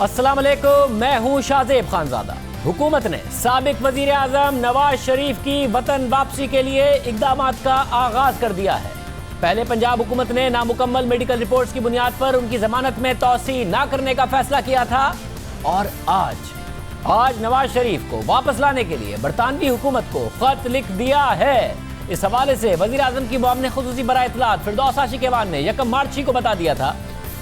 अस्सलाम वालेकुम, मैं हूं शाहजेब खानजादा। हुकूमत ने साबिक वजीर आजम नवाज शरीफ की वतन वापसी के लिए इकदामात का आगाज कर दिया है। पहले पंजाब हुकूमत ने नामुकम्मल मेडिकल रिपोर्ट्स की बुनियाद पर उनकी जमानत में तौसी न करने का फैसला किया था और आज नवाज शरीफ को वापस लाने के लिए बरतानवी हुकूमत को खत लिख दिया है। इस हवाले से वजीर आजम की मुआवने खुसूसी बराए इत्तलात फिरदौस आशिकवान ने 1 मार्च को बता दिया था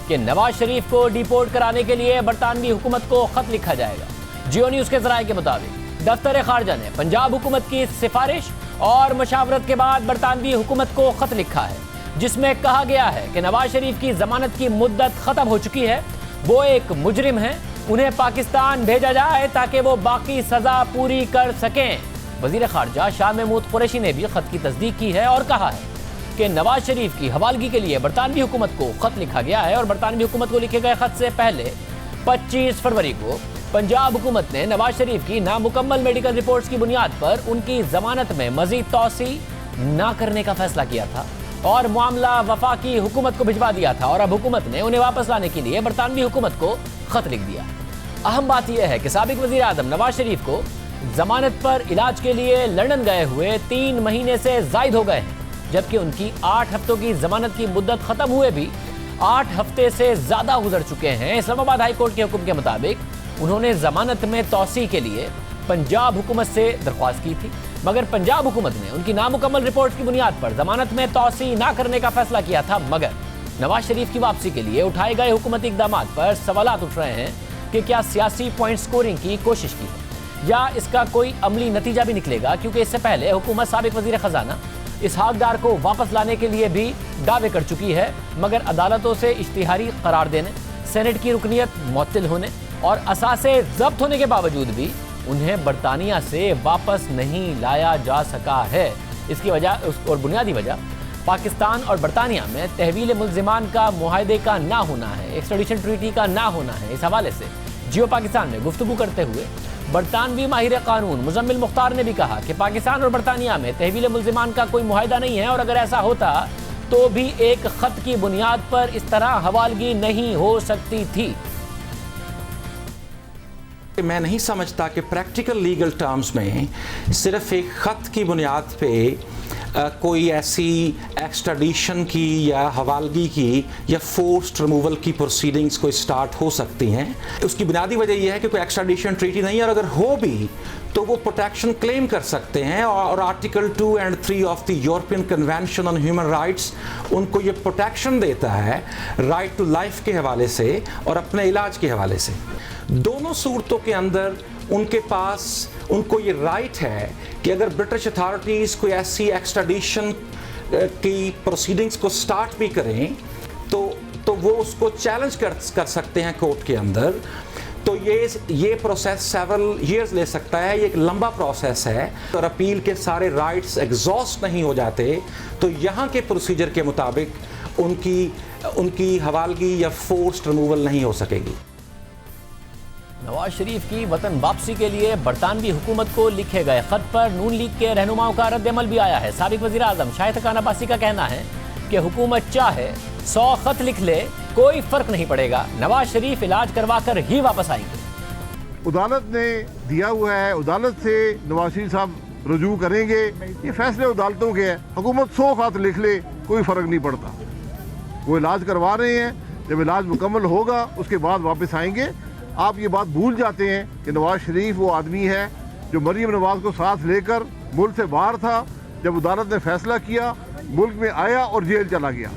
कि नवाज शरीफ को डिपोर्ट कराने के लिए बरतानवी हुकूमत को खत लिखा जाएगा। जियो न्यूज के जराये के मुताबिक दफ्तर खारजा ने पंजाब हुकूमत की सिफारिश और मशावरत के बाद बरतानवी हुकूमत को खत लिखा है, जिसमें कहा गया है कि नवाज शरीफ की जमानत की मुद्दत खत्म हो चुकी है, वो एक मुजरिम है, उन्हें पाकिस्तान भेजा जाए ताकि वो बाकी सजा पूरी कर सकें। वजीर खारजा शाह महमूद कुरैशी ने भी खत की तस्दीक की है और कहा है कि नवाज शरीफ की हवालगी के लिए बरतानवी हुकूमत को खत लिखा गया है और बरतानवी हुकूमत को लिखे गए खत से पहले 25 फरवरी को पंजाब हुकूमत ने नवाज शरीफ की नामुकम्मल मेडिकल रिपोर्ट्स की बुनियाद पर उनकी जमानत में मजीद तौसी न करने का फैसला किया था और मामला वफाकी हुकूमत को भिजवा दिया था और अब हुकूमत ने उन्हें वापस लाने के लिए बरतानवी हुकूमत को खत लिख दिया। अहम बात यह है कि साबिक वजीर आजम नवाज शरीफ को जमानत पर इलाज के लिए लंदन गए हुए 3 महीने से जायद हो गए हैं, जबकि उनकी 8 हफ्तों की जमानत की मुद्दत खत्म हुए भी 8 हफ्ते से ज्यादा गुजर चुके हैं। इस्लामाबाद हाई कोर्ट के हुक्म के मुताबिक उन्होंने जमानत में तौसी के लिए पंजाब हुकूमत से दरख्वास्त की थी, मगर पंजाब हुकूमत ने उनकी नामुकम्मल रिपोर्ट की बुनियाद पर जमानत में तौसी न करने का फैसला किया था। मगर नवाज शरीफ की वापसी के लिए उठाए गए हुकूमती इक़दामात पर सवालात उठ रहे हैं कि क्या सियासी पॉइंट स्कोरिंग की कोशिश की है या इसका कोई अमली नतीजा भी निकलेगा, क्योंकि इससे पहले हुकूमत साबिक वजीर खजाना इसहाक डार को वापस लाने के लिए भी दावे कर चुकी है, मगर अदालतों से इश्तिहारी करार देने, सेनेट की रुकनियत मुअत्तल होने और असासे जब्त होने के बावजूद भी उन्हें बरतानिया से वापस नहीं लाया जा सका है। इसकी वजह और बुनियादी वजह पाकिस्तान और बरतानिया में तहवील मुल्जिमान का मुआहदे का ना होना है, एक्स्ट्राडिशन ट्रीटी का ना होना है। इस हवाले से जियो पाकिस्तान में गुफ्तगू करते हुए बरतानवी माहिर कानून मुजम्मिल मुख्तार ने भी कहा कि पाकिस्तान और बरतानिया में तहवील मुल्जिमान का कोई मुआहदा नहीं है और अगर ऐसा होता तो भी एक खत की बुनियाद पर इस तरह हवालगी नहीं हो सकती थी। मैं नहीं समझता कि प्रैक्टिकल लीगल टर्म्स में सिर्फ एक खत की बुनियाद पे कोई ऐसी एक्स्ट्राडिशन की या हवालगी की या फोर्स्ड रिमूवल की प्रोसीडिंग्स कोई स्टार्ट हो सकती हैं। उसकी बुनियादी वजह यह है कि कोई एक्स्ट्राडिशन ट्रीटी नहीं है और अगर हो भी तो वो प्रोटेक्शन क्लेम कर सकते हैं और आर्टिकल 2 और 3 of the European convention on human rights उनको ये प्रोटेक्शन देता है राइट टू लाइफ के हवाले से और अपने इलाज के हवाले से। दोनों सूरतों के अंदर उनके पास उनको ये राइट है कि अगर ब्रिटिश अथॉरिटीज़ कोई ऐसी एक्स्ट्राडिशन की प्रोसीडिंग्स को स्टार्ट भी करें तो वो उसको चैलेंज कर सकते हैं कोर्ट के अंदर। तो ये प्रोसेस सेवरल ईयर्स ले सकता है, ये एक लंबा प्रोसेस है और अपील के सारे राइट्स एग्जॉस्ट नहीं हो जाते तो यहाँ के प्रोसीजर के मुताबिक उनकी हवालगी या फोर्स्ड रिमूवल नहीं हो सकेगी। नवाज शरीफ की वतन वापसी के लिए बरतानवी हुकूमत को लिखे गए खत पर नून लीग के रहनुमाओं का रद्द-ए-अमल भी आया है। साबिक वजीर आजम शाहिद खान अब्बासी का कहना है कि हुकूमत चाहे 100 खत लिख ले, कोई फर्क नहीं पड़ेगा, नवाज शरीफ इलाज करवा कर ही वापस आएंगे। अदालत ने दिया हुआ है, अदालत से नवाज शरीफ साहब रुजू करेंगे, ये फैसले अदालतों के हैं। हुकूमत 100 खत लिख ले, कोई फर्क नहीं पड़ता, वो इलाज करवा रहे हैं, जब इलाज मुकम्मल होगा उसके बाद वापस आएंगे। आप ये बात भूल जाते हैं कि नवाज शरीफ वो आदमी है जो मरीम नवाज को साथ लेकर मुल्क से बाहर था, जब अदालत ने फैसला किया मुल्क में आया और जेल चला गया।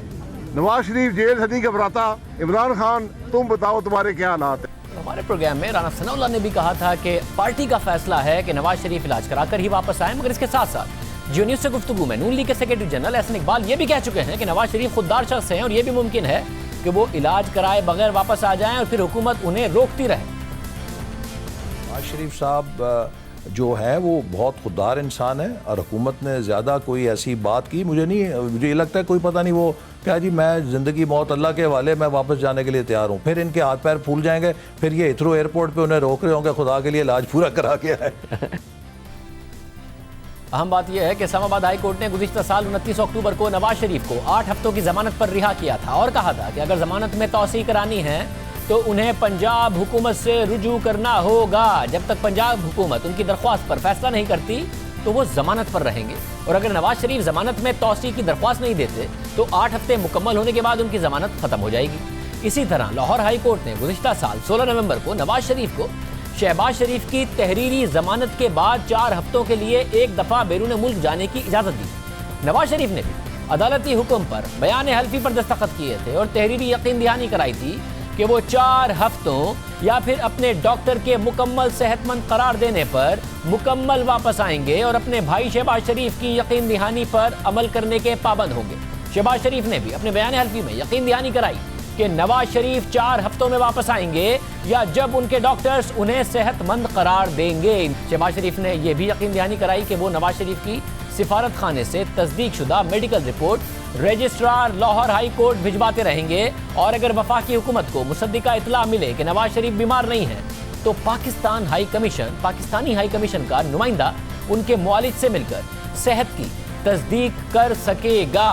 नवाज शरीफ जेल से नहीं घबराता। इमरान खान तुम बताओ तुम्हारे क्या हालात हैं। हमारे प्रोग्राम में राना सनाउल्लाह ने भी कहा था कि पार्टी का फैसला है कि नवाज शरीफ इलाज कराकर ही वापस आए, मगर इसके साथ साथ जियो न्यूज से गुफ्तगू में नून लीग के सेक्रेटरी जनरल एहसन इकबाल ये भी कह चुके हैं कि नवाज शरीफ खुददार शख्स हैं और ये भी मुमकिन है कि वो इलाज कराए बगैर वापस आ जाएं और फिर हुकूमत उन्हें रोकती रहे। नवाज शरीफ साहब जो है वो बहुत खुददार इंसान है और हुकूमत ने ज़्यादा कोई ऐसी बात की मुझे ये लगता है, कोई पता नहीं वो क्या जी मैं ज़िंदगी मौत अल्लाह के हवाले, मैं वापस जाने के लिए तैयार हूँ। फिर इनके हाथ पैर फूल जाएंगे, फिर ये हिथरो एयरपोर्ट पे उन्हें रोक रहे होंगे, खुदा के लिए इलाज पूरा करा के आए। अहम बात यह है कि इस्लामाबाद हाई कोर्ट ने गुज़िश्ता साल 29 अक्टूबर को नवाज शरीफ को 8 हफ्तों की जमानत पर रिहा किया था और कहा था कि अगर जमानत में तौसी करानी है तो उन्हें पंजाब हुकूमत से रुजू करना होगा। जब तक पंजाब हुकूमत उनकी दरख्वास्त पर फैसला नहीं करती तो वो जमानत पर रहेंगे। और अगर नवाज शरीफ जमानत में तौसी की दरख्वास्त नहीं देते तो 8 हफ्ते मुकम्मल होने के बाद उनकी जमानत खत्म हो जाएगी। इसी तरह लाहौर हाई कोर्ट ने गुज़िश्ता साल 16 नवंबर को नवाज शरीफ को शहबाज शरीफ की तहरीरी जमानत के बाद 4 हफ्तों के लिए एक दफा बैरून मुल्क जाने की इजाजत दी। नवाज शरीफ ने भी अदालती हुक्म पर बयान हल्फी पर दस्तखत किए थे और तहरीरी यकीन दहानी कराई थी कि वो 4 हफ्तों या फिर अपने डॉक्टर के मुकम्मल सेहतमंद करार देने पर मुकम्मल वापस आएंगे और अपने भाई शहबाज शरीफ की यकीन दहानी पर अमल करने के पाबंद होंगे। शहबाज शरीफ ने भी अपने बयान हल्फी में यकीन दहानी कराई कि नवाज शरीफ 4 हफ्तों में वापस आएंगे या जब उनके डॉक्टर्स उन्हें सेहतमंद करार देंगे। शहबाज शरीफ ने यह भी यकीन दहानी कराई कि वो नवाज शरीफ की सिफारत खाने से तस्दीक शुदा medical report registrar Lahore high court भिजवाते रहेंगे और अगर वफाकी हुकूमत को मुसद्दिका इतला मिले कि नवाज शरीफ बीमार नहीं है तो पाकिस्तानी हाई कमीशन का नुमाइंदा उनके मुआलिज से मिलकर सेहत की तस्दीक कर सकेगा।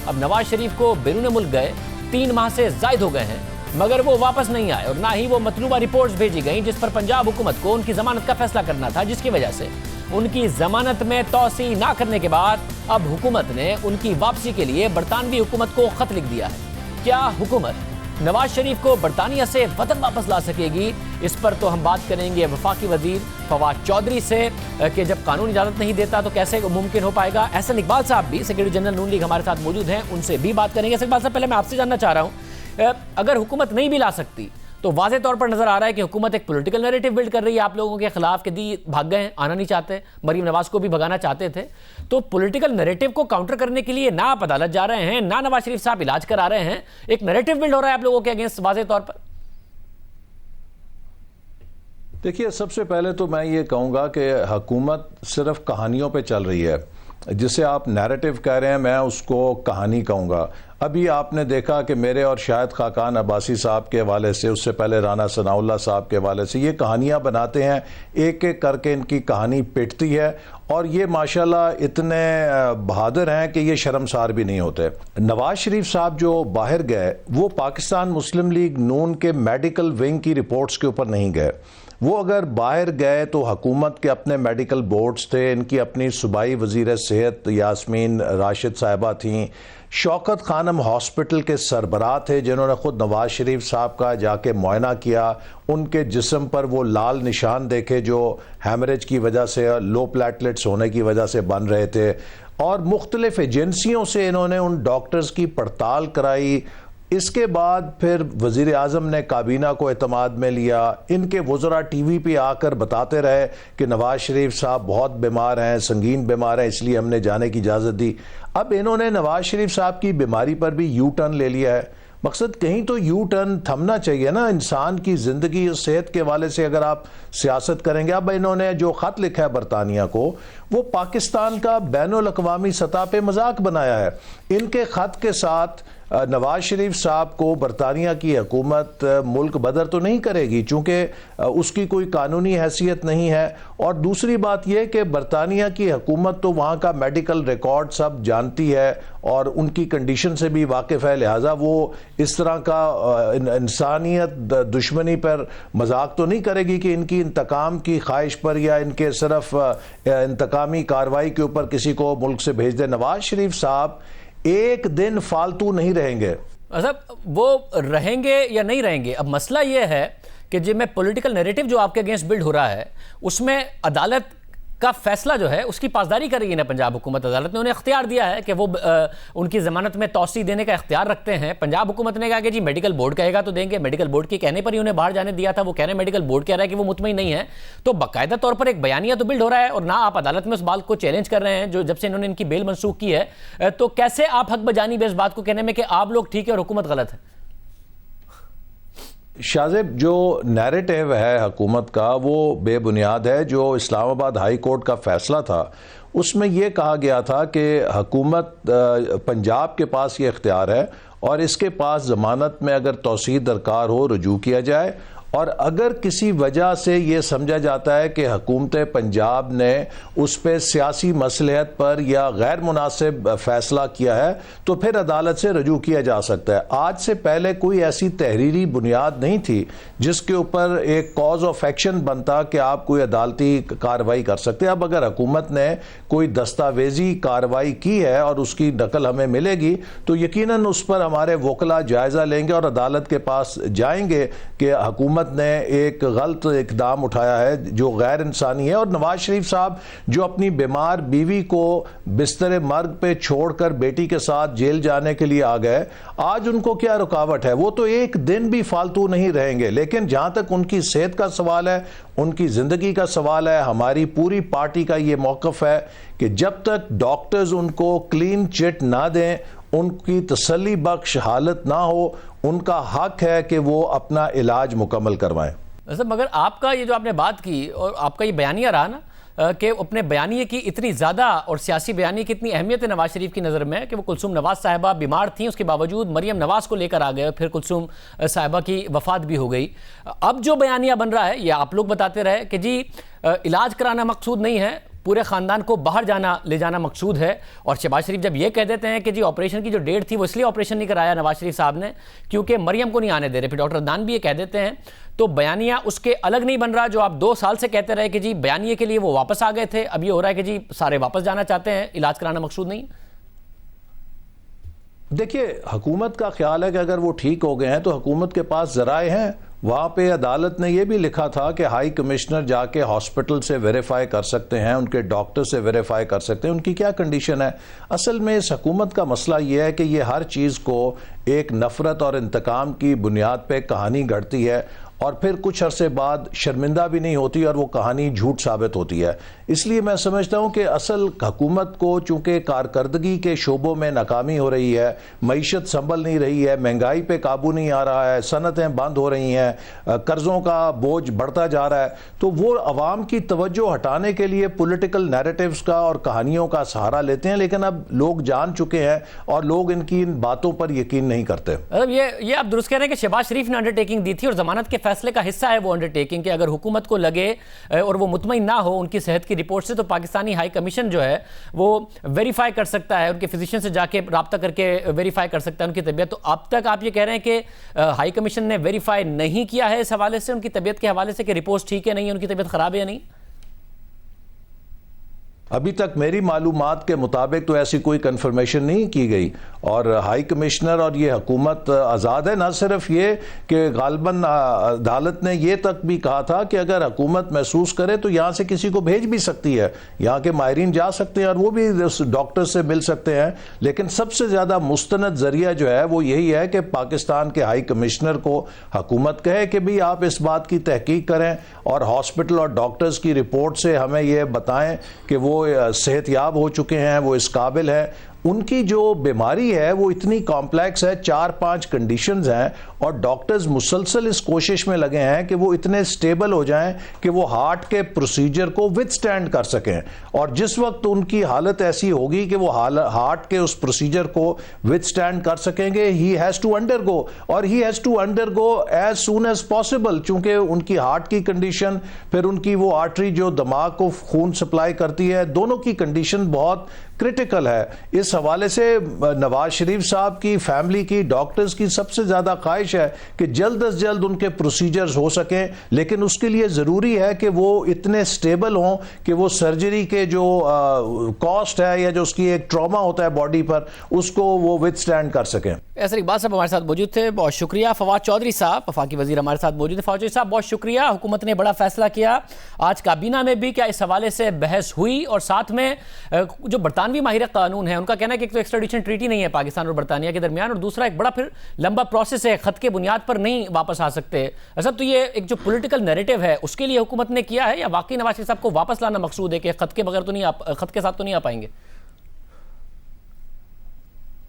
अब नवाज शरीफ को बैरून मुल्क गए 3 माह से जायद हो गए हैं मगर वो वापस नहीं आए और ना ही वो मतलूबा रिपोर्ट्स भेजी गई जिस पर पंजाब हुकूमत को उनकी जमानत का फैसला करना था, जिसकी वजह से उनकी जमानत में तौसी ना करने के बाद अब हुकूमत ने उनकी वापसी के लिए बरतानवी हुकूमत को खत लिख दिया है। क्या हुकूमत नवाज शरीफ को बरतानिया से वतन वापस ला सकेगी? इस पर तो हम बात करेंगे वफाकी वजीर फवाद चौधरी से कि जब कानून इजाजत नहीं देता तो कैसे मुमकिन हो पाएगा। एहसन इकबाल साहब भी सेक्रेटरी जनरल नून लीग हमारे साथ मौजूद हैं, उनसे भी बात करेंगे। इकबाल साहब, पहले मैं आपसे जानना चाह रहा हूँ, अगर हुकूमत नहीं भी ला सकती तो वाज़े तौर पर नजर आ रहा है कि हुकूमत एक पॉलिटिकल नैरेटिव बिल्ड कर रही है आप लोगों के खिलाफ कि दी भाग गए हैं, आना नहीं चाहते, मरीम नवाज को भी भगाना चाहते थे। तो पॉलिटिकल नैरेटिव को काउंटर करने के लिए ना आप अदालत जा रहे हैं ना नवाज शरीफ साहब इलाज करा रहे हैं, एक नैरेटिव बिल्ड हो रहा है आप लोगों के अगेंस्ट वाज़े तौर पर। देखिए, सबसे पहले तो मैं ये कहूँगा कि हुकूमत सिर्फ कहानियों पे चल रही है। जिसे आप नैरेटिव कह रहे हैं मैं उसको कहानी कहूँगा। अभी आपने देखा कि मेरे और शायद खाकान अब्बासी साहब के हवाले से, उससे पहले राना सनाउल्लाह साहब के हवाले से ये कहानियाँ बनाते हैं, एक एक करके इनकी कहानी पिटती है और ये माशाल्लाह इतने बहादुर हैं कि ये शर्मसार भी नहीं होते। नवाज शरीफ साहब जो बाहर गए वो पाकिस्तान मुस्लिम लीग नून के मेडिकल विंग की रिपोर्ट्स के ऊपर नहीं गए। वो अगर बाहर गए तो हुकूमत के अपने मेडिकल बोर्ड्स थे, इनकी अपनी सूबाई वज़ीर सेहत यास्मीन राशिद साहिबा थीं, शौकत खानम हॉस्पिटल के सरबराह थे जिन्होंने ख़ुद नवाज शरीफ साहब का जाके मुआयना किया, उनके जिस्म पर वो लाल निशान देखे जो हैमरेज की वजह से, लो प्लेटलेट्स होने की वजह से बन रहे थे, और मुख्तलिफ एजेंसियों से इन्होंने उन डॉक्टर्स की पड़ताल कराई। इसके बाद फिर वज़ीर आज़म ने काबीना को एतमाद में लिया। इनके वज़रा टीवी पे आकर बताते रहे कि नवाज शरीफ साहब बहुत बीमार हैं, संगीन बीमार हैं, इसलिए हमने जाने की इजाज़त दी। अब इन्होंने नवाज शरीफ साहब की बीमारी पर भी यू टर्न ले लिया है। मकसद कहीं तो यू टर्न थमना चाहिए ना, इंसान की ज़िंदगी और सेहत के हवाले से अगर आप सियासत करेंगे। अब इन्होंने जो ख़त लिखा है बरतानिया को, वो पाकिस्तान का बैनुल अक़वामी सतह पे मजाक बनाया है। इनके ख़त के साथ नवाज शरीफ साहब को बरतानिया की हुकूमत मुल्क बदर तो नहीं करेगी चूँकि उसकी कोई कानूनी हैसियत नहीं है, और दूसरी बात यह कि बरतानिया की हुकूमत तो वहाँ का मेडिकल रिकॉर्ड सब जानती है और उनकी कंडीशन से भी वाकिफ़ है, लिहाजा वो इस तरह का इंसानियत दुश्मनी पर मजाक तो नहीं करेगी कि इनकी इंतकाम की ख्वाहिश पर या इनके सिर्फ इंतकामी कार्रवाई के ऊपर किसी को मुल्क से भेज दे। नवाज शरीफ साहब एक दिन फालतू नहीं रहेंगे। मतलब वो रहेंगे या नहीं रहेंगे, अब मसला ये है कि जो मैं पॉलिटिकल नैरेटिव जो आपके अगेंस्ट बिल्ड हो रहा है उसमें अदालत का फैसला जो है उसकी पासदारी कर रही है ना पंजाब हुकूमत। अदालत ने उन्हें इख्तियार दिया है कि वो उनकी ज़मानत में तौसी देने का इख्तियार रखते हैं। पंजाब हुकूमत ने कहा कि जी मेडिकल बोर्ड कहेगा तो देंगे, मेडिकल बोर्ड के कहने पर ही उन्हें बाहर जाने दिया था। वो कह रहे हैं मेडिकल बोर्ड कह रहा है कि वो मुतमईन नहीं है, तो बाकायदा तौर पर एक बयानिया तो बिल्ड हो रहा है और ना आप अदालत में उस बात को चैलेंज कर रहे हैं जो जब से इन्होंने इनकी बेल मनसूख की है। तो कैसे आप हक बजानी इस बात को कहने में कि आप लोग ठीक है और हुकूमत गलत है? शाज़ेब, जो नैरेटिव है हुकूमत का वो बेबुनियाद है। जो इस्लामाबाद हाई कोर्ट का फ़ैसला था उसमें यह कहा गया था कि हुकूमत पंजाब के पास ये इख्तियार है और इसके पास ज़मानत में अगर तौसीह दरकार हो रुजू किया जाए, और अगर किसी वजह से ये समझा जाता है कि हुकूमत पंजाब ने उस पर सियासी मसलहत पर या गैर मुनासिब फैसला किया है तो फिर अदालत से रजू किया जा सकता है। आज से पहले कोई ऐसी तहरीरी बुनियाद नहीं थी जिसके ऊपर एक कॉज ऑफ एक्शन बनता कि आप कोई अदालती कार्रवाई कर सकते। अब अगर हुकूमत ने कोई दस्तावेजी कार्रवाई की है और उसकी नकल हमें मिलेगी तो यकीनन उस पर हमारे वकला जायज़ा लेंगे और अदालत के पास जाएंगे कि हुकूमत ने एक गलत इकदाम उठाया है जो गैर इंसानी है। और नवाज शरीफ साहब जो अपनी बीमार बीवी को बिस्तर मर्ग पे छोड़कर बेटी के साथ जेल जाने के लिए आ गए, आज उनको क्या रुकावट है? वो तो एक दिन भी फालतू नहीं रहेंगे। लेकिन जहां तक उनकी सेहत का सवाल है, उनकी जिंदगी का सवाल है, हमारी पूरी पार्टी का ये मौक़िफ़ है कि जब तक डॉक्टर्स उनको क्लीन चिट ना दें, उनकी तसल्ली बख्श हालत ना हो, उनका हक है कि वो अपना इलाज मुकम्मल करवाएं। वैसे मगर आपका ये जो आपने बात की और आपका ये बयानिया रहा ना कि अपने बयानिए की इतनी ज़्यादा और सियासी बयानिए की इतनी अहमियत है नवाज शरीफ की नज़र में कि वो कुलसूम नवाज साहिबा बीमार थी, उसके बावजूद मरियम नवाज को लेकर आ गए, फिर कुलसूम साहिबा की वफ़ात भी हो गई। अब जो बयानिया बन रहा है ये आप लोग बताते रहे कि जी इलाज कराना मकसूद नहीं है, पूरे ख़ानदान को बाहर ले जाना मकसूद है। और शहबाज शरीफ जब ये कह देते हैं कि जी ऑपरेशन की जो डेट थी वो इसलिए ऑपरेशन नहीं कराया नवाज शरीफ साहब ने क्योंकि मरियम को नहीं आने दे रहे, फिर डॉक्टर अदनान भी ये कह देते हैं, तो बयानिया उसके अलग नहीं बन रहा। जो आप 2 साल से कहते रहे कि जी बयानिए के लिए वो वापस आ गए थे, अब ये हो रहा है कि जी सारे वापस जाना चाहते हैं, इलाज कराना मकसूद नहीं। देखिए, हुकूमत का ख्याल है कि अगर वो ठीक हो गए हैं तो हुकूमत के पास ज़राए हैं। वहाँ पे अदालत ने यह भी लिखा था कि हाई कमिश्नर जाके हॉस्पिटल से वेरीफाई कर सकते हैं, उनके डॉक्टर से वेरीफाई कर सकते हैं उनकी क्या कंडीशन है। असल में इस हुकूमत का मसला यह है कि ये हर चीज़ को एक नफ़रत और इंतकाम की बुनियाद पे कहानी गढ़ती है और फिर कुछ अरसे बाद शर्मिंदा भी नहीं होती और वो कहानी झूठ साबित होती है। इसलिए मैं समझता हूँ कि असल हुकूमत को चूँकि कारकर्दगी के शोबों में नाकामी हो रही है, मईशत संभल नहीं रही है, महंगाई पे काबू नहीं आ रहा है, सनतें बंद हो रही हैं, कर्ज़ों का बोझ बढ़ता जा रहा है, तो वो अवाम की तवज्जो हटाने के लिए पॉलिटिकल नैरेटिव्स का और कहानियों का सहारा लेते हैं। लेकिन अब लोग जान चुके हैं और लोग इनकी इन बातों पर यकीन नहीं करते। मतलब ये आप दुरुस्त कह रहे हैं कि शहबाज शरीफ ने अंडरटेकिंग दी थी और जमानत के फैसले का हिस्सा है वो अंडरटेकिंग कि अगर हुकूमत को लगे और वो मुतमईन ना हो उनकी सेहत की रिपोर्ट से तो पाकिस्तानी हाई कमीशन जो है वो वेरीफाई कर सकता है, उनके फिजिशियन से जाके रब्ता करके वेरीफाई कर सकता है उनकी तबीयत। तो अब तक आप ये कह रहे हैं कि हाई कमीशन ने वेरीफाई नहीं किया है इस हवाले से, उनकी तबीयत के हवाले से कि रिपोर्ट ठीक है नहीं, उनकी तबीयत खराब है या नहीं? अभी तक मेरी मालूमात के मुताबिक तो ऐसी कोई कंफर्मेशन नहीं की गई और हाई कमिश्नर और ये हुकूमत आज़ाद है। ना सिर्फ ये कि गालबन अदालत ने ये तक भी कहा था कि अगर हुकूमत महसूस करे तो यहाँ से किसी को भेज भी सकती है, यहाँ के माहिरीन जा सकते हैं और वो भी डॉक्टर से मिल सकते हैं। लेकिन सबसे ज़्यादा मुस्तनद ज़रिया जो है वो यही है कि पाकिस्तान के हाई कमिश्नर को हुकूमत कहे कि भाई आप इस बात की तहकीक करें और हॉस्पिटल और डॉक्टर्स की रिपोर्ट से हमें ये बताएं कि वो सेहतयाब हो चुके हैं, वो इस काबिल है। उनकी जो बीमारी है वो इतनी कॉम्प्लेक्स है, 4-5 कंडीशंस हैं और डॉक्टर्स मुसलसल इस कोशिश में लगे हैं कि वो इतने स्टेबल हो जाएं कि वो हार्ट के प्रोसीजर को विथस्टैंड कर सकें। और जिस वक्त उनकी हालत ऐसी होगी कि वो हार्ट के उस प्रोसीजर को विथस्टैंड कर सकेंगे, ही हैज़ टू अंडरगो और he has to undergo as soon as possible, चूंकि उनकी हार्ट की कंडीशन, फिर उनकी वो आर्टरी जो दिमाग को खून सप्लाई करती है, दोनों की कंडीशन बहुत क्रिटिकल है। इस हवाले से नवाज शरीफ साहब की फैमिली की, डॉक्टर्स की सबसे ज़्यादा ख्वाहिश है कि जल्द अज जल्द उनके प्रोसीजर्स हो सकें, लेकिन उसके लिए ज़रूरी है कि वो इतने स्टेबल हों कि वो सर्जरी के जो कॉस्ट है या जो उसकी एक ट्रॉमा होता है बॉडी पर, उसको वो विथस्टैंड कर सकें। ऐसे इकबाल साहब हमारे साथ मौजूद थे, बहुत शुक्रिया। फवाद चौधरी साहब वफाकी वजीर हमारे साथ मौजूद है। फवाद चौधरी साहब बहुत शुक्रिया। हुकूमत ने बड़ा फैसला किया, आज काबीना में भी क्या इस हवाले से बहस हुई और साथ में जो बरतानवी माहिर कानून है उनका कहना है कि एक तो एक्स्ट्राडिशन ट्रीटी नहीं है पाकिस्तान और बरतानिया के दरमियान और दूसरा एक बड़ा फिर लंबा प्रोसेस है, खत के बुनियाद पर नहीं वापस आ सकते। ऐसा तो ये एक जो पॉलिटिकल नैरेटिव है उसके लिए हुकूमत ने किया है या वाकई नवाज शरीफ साहब को वापस लाना मकसूद है कि खत के बगैर तो नहीं, खत के साथ तो नहीं आ पाएंगे?